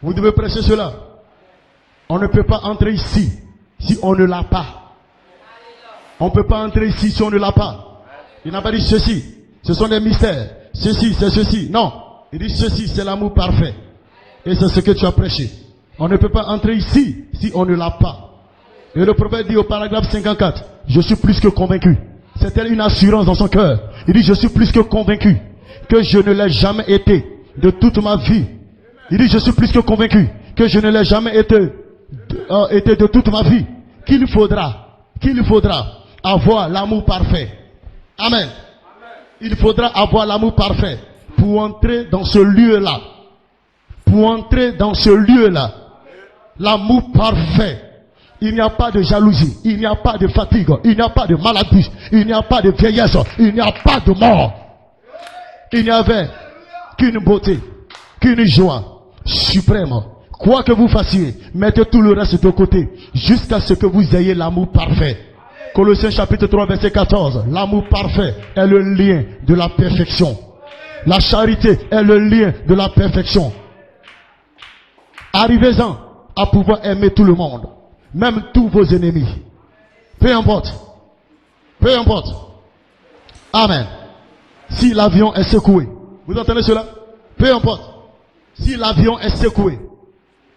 Vous devez prêcher cela. On ne peut pas entrer ici si on ne l'a pas. On ne peut pas entrer ici si on ne l'a pas. Il n'a pas dit ceci. Ce sont des mystères. Ceci, c'est ceci. Non. Il dit ceci, c'est l'amour parfait. Et c'est ce que tu as prêché. On ne peut pas entrer ici si on ne l'a pas. Et le prophète dit au paragraphe 54, je suis plus que convaincu. C'était une assurance dans son cœur. Il dit, je suis plus que convaincu que je ne l'ai jamais été de toute ma vie. Il dit, je suis plus que convaincu que je ne l'ai jamais été de toute ma vie. Qu'il faudra avoir l'amour parfait. Amen. Il faudra avoir l'amour parfait pour entrer dans ce lieu-là. Pour entrer dans ce lieu-là. L'amour parfait. Il n'y a pas de jalousie. Il n'y a pas de fatigue. Il n'y a pas de maladie. Il n'y a pas de vieillesse. Il n'y a pas de mort. Il n'y avait qu'une beauté, qu'une joie suprême. Quoi que vous fassiez, mettez tout le reste de côté jusqu'à ce que vous ayez l'amour parfait. Colossiens chapitre 3 verset 14. L'amour parfait est le lien de la perfection. La charité est le lien de la perfection. Arrivez-en à pouvoir aimer tout le monde, même tous vos ennemis. Peu importe. Peu importe. Amen. Si l'avion est secoué, vous entendez cela? Peu importe. Si l'avion est secoué,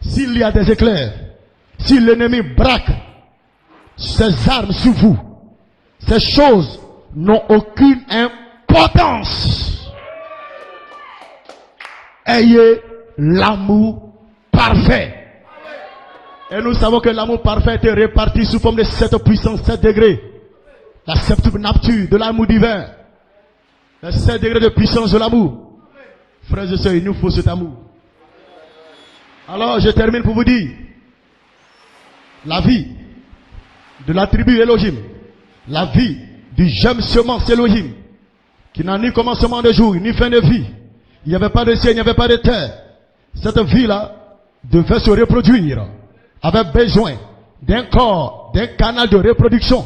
s'il y a des éclairs, si l'ennemi braque ses armes sur vous, ces choses n'ont aucune importance. Ayez l'amour parfait. Et nous savons que l'amour parfait était réparti sous forme de 7 puissances, 7 degrés. La septuple nature de l'amour divin. Les 7 degrés de puissance de l'amour. Frères et sœurs, il nous faut cet amour. Alors je termine pour vous dire, la vie de la tribu Elohim, la vie du jeune semence Elohim, qui n'a ni commencement de jour, ni fin de vie. Il n'y avait pas de ciel, il n'y avait pas de terre. Cette vie-là devait se reproduire, avait besoin d'un corps, d'un canal de reproduction.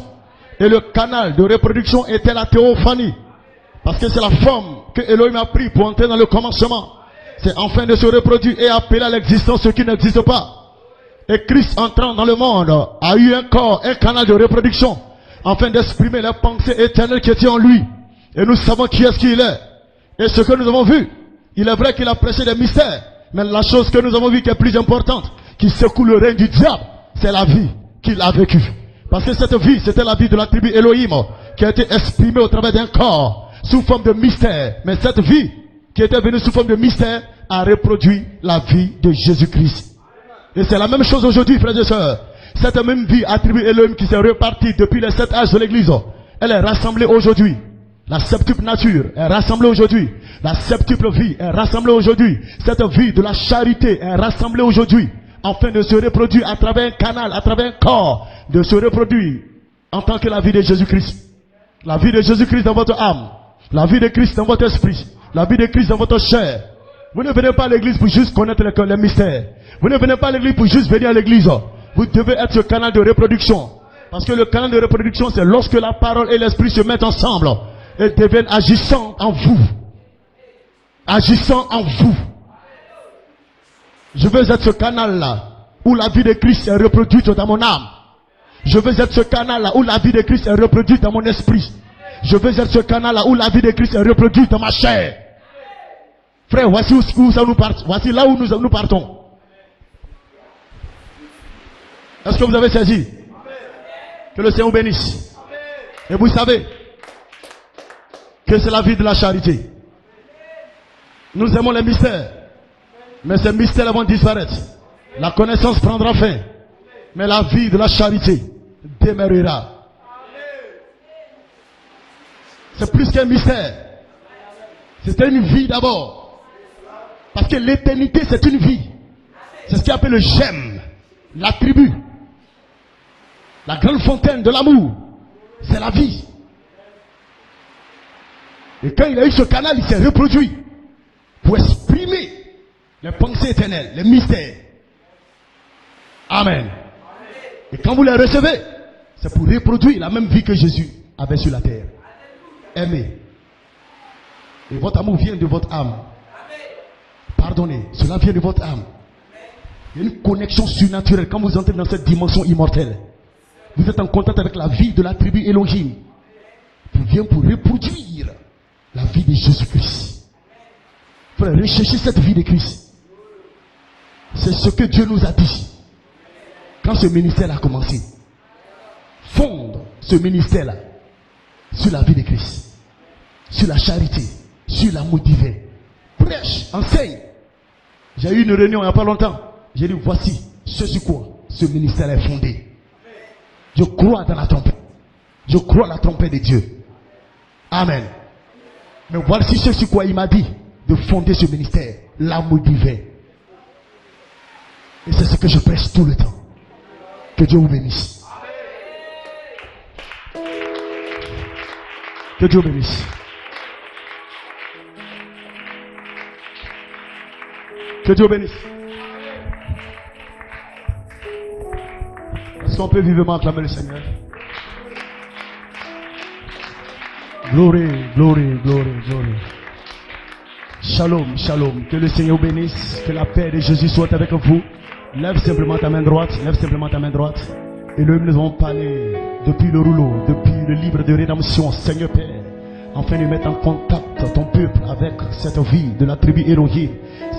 Et le canal de reproduction était la théophanie. Parce que c'est la forme que Elohim a pris pour entrer dans le commencement. C'est enfin de se reproduire et appeler à l'existence ce qui n'existe pas. Et Christ entrant dans le monde a eu un corps, un canal de reproduction, afin d'exprimer les pensées éternelles qui étaient en lui. Et nous savons qui est-ce qu'il est. Et ce que nous avons vu, il est vrai qu'il a prêché des mystères, mais la chose que nous avons vue qui est plus importante, qui secoue le règne du diable, c'est la vie qu'il a vécue. Parce que cette vie, c'était la vie de la tribu Elohim, qui a été exprimée au travers d'un corps, sous forme de mystère. Mais cette vie, qui était venue sous forme de mystère, a reproduit la vie de Jésus-Christ. Et c'est la même chose aujourd'hui, frères et sœurs. Cette même vie attribuée Elohim qui s'est repartie depuis les 7 âges de l'église, elle est rassemblée aujourd'hui. La septuple nature est rassemblée aujourd'hui. La septuple vie est rassemblée aujourd'hui. Cette vie de la charité est rassemblée aujourd'hui. Afin de se reproduire à travers un canal, à travers un corps, de se reproduire en tant que la vie de Jésus-Christ. La vie de Jésus-Christ dans votre âme. La vie de Christ dans votre esprit. La vie de Christ dans votre chair. Vous ne venez pas à l'église pour juste connaître les mystères. Vous ne venez pas à l'église pour juste venir à l'église. Vous devez être ce canal de reproduction. Parce que le canal de reproduction, c'est lorsque la parole et l'esprit se mettent ensemble et deviennent agissants en vous. Agissant en vous. Je veux être ce canal-là où la vie de Christ est reproduite dans mon âme. Je veux être ce canal-là où la vie de Christ est reproduite dans mon esprit. Je veux être ce canal-là où la vie de Christ est reproduite dans ma chair. Frère, voici où ça nous part. Voici là où nous partons. Est-ce que vous avez saisi? Que le Seigneur vous bénisse. Et vous savez que c'est la vie de la charité. Nous aimons les mystères. Mais ces mystères vont disparaître. La connaissance prendra fin. Mais la vie de la charité demeurera. C'est plus qu'un mystère. C'était une vie d'abord. Parce que l'éternité, c'est une vie. C'est ce qu'on appelle le gemme, l'attribut. La grande fontaine de l'amour, c'est la vie. Et quand il a eu ce canal, il s'est reproduit pour exprimer les pensées éternelles, les mystères. Amen. Et quand vous les recevez, c'est pour reproduire la même vie que Jésus avait sur la terre. Aimez. Et votre amour vient de votre âme. Pardonnez, cela vient de votre âme. Il y a une connexion surnaturelle quand vous entrez dans cette dimension immortelle. Vous êtes en contact avec la vie de la tribu Elohim. Vous vient pour reproduire la vie de Jésus-Christ. Frère, recherchez cette vie de Christ. C'est ce que Dieu nous a dit quand ce ministère a commencé. Fonde ce ministère-là sur la vie de Christ, sur la charité, sur l'amour divin. Prêche, enseigne. J'ai eu une réunion il n'y a pas longtemps. J'ai dit, voici ce sur quoi ce ministère est fondé. Je crois dans la trompette. Je crois à la trompette de Dieu. Amen. Mais voici ce sur quoi il m'a dit de fonder ce ministère, l'amour divin. Et c'est ce que je prêche tout le temps. Que Dieu vous bénisse. Que Dieu vous bénisse. Que Dieu vous bénisse. Est-ce qu'on peut vivement acclamer le Seigneur? Glory, glory, glory, glory. Shalom, shalom. Que le Seigneur vous bénisse. Que la paix de Jésus soit avec vous. Lève simplement ta main droite. Lève simplement ta main droite. Et nous avons parlé depuis le rouleau, depuis le livre de rédemption, Seigneur Père, afin de mettre en contact ton peuple avec cette vie de la tribu Élohim,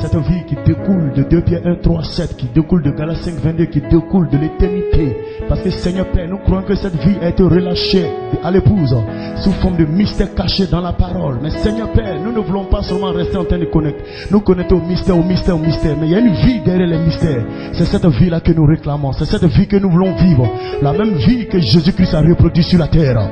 cette vie qui découle de 2 Pierre 1, 3, 7, qui découle de Galates 5, 22, qui découle de l'éternité. Parce que Seigneur Père, nous croyons que cette vie a été relâchée à l'épouse sous forme de mystère caché dans la parole. Mais Seigneur Père, nous ne voulons pas seulement rester en train de connaître. Nous connaissons au mystère, au mystère, au mystère. Mais il y a une vie derrière les mystères. C'est cette vie-là que nous réclamons. C'est cette vie que nous voulons vivre. La même vie que Jésus-Christ a reproduit sur la terre.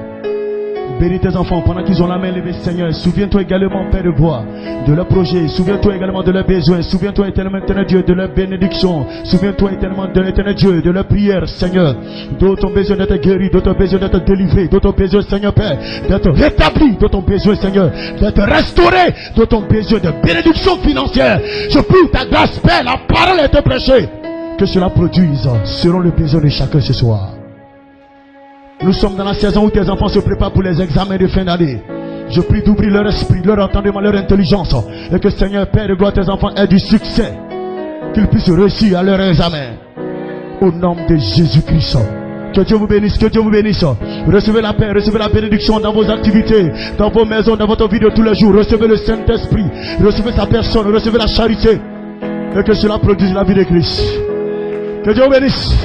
Bénis tes enfants pendant qu'ils ont la main levée, Seigneur. Souviens-toi également, Père de voix, de leurs projets. Souviens-toi également de leurs besoins. Souviens-toi éternellement, éternel Dieu, de leurs bénédictions. Souviens-toi éternellement de l'éternel Dieu, de leurs prières, Seigneur. D'autres ont besoin d'être guéris, d'autres ont besoin d'être délivrés, d'autres ont besoin, Seigneur Père, d'être rétablis, d'autres ont besoin, Seigneur, d'être restaurés, d'autres ont besoin de bénédictions financières. Je prie ta grâce, Père, la parole a été prêchée. Que cela produise selon le besoin de chacun ce soir. Nous sommes dans la saison où tes enfants se préparent pour les examens de fin d'année. Je prie d'ouvrir leur esprit, leur entendement, leur intelligence. Et que Seigneur Père de gloire, tes enfants aient du succès. Qu'ils puissent réussir à leur examen. Au nom de Jésus-Christ. Que Dieu vous bénisse, que Dieu vous bénisse. Recevez la paix, recevez la bénédiction dans vos activités, dans vos maisons, dans votre vie de tous les jours. Recevez le Saint-Esprit. Recevez sa personne, recevez la charité. Et que cela produise la vie de Christ. Que Dieu vous bénisse.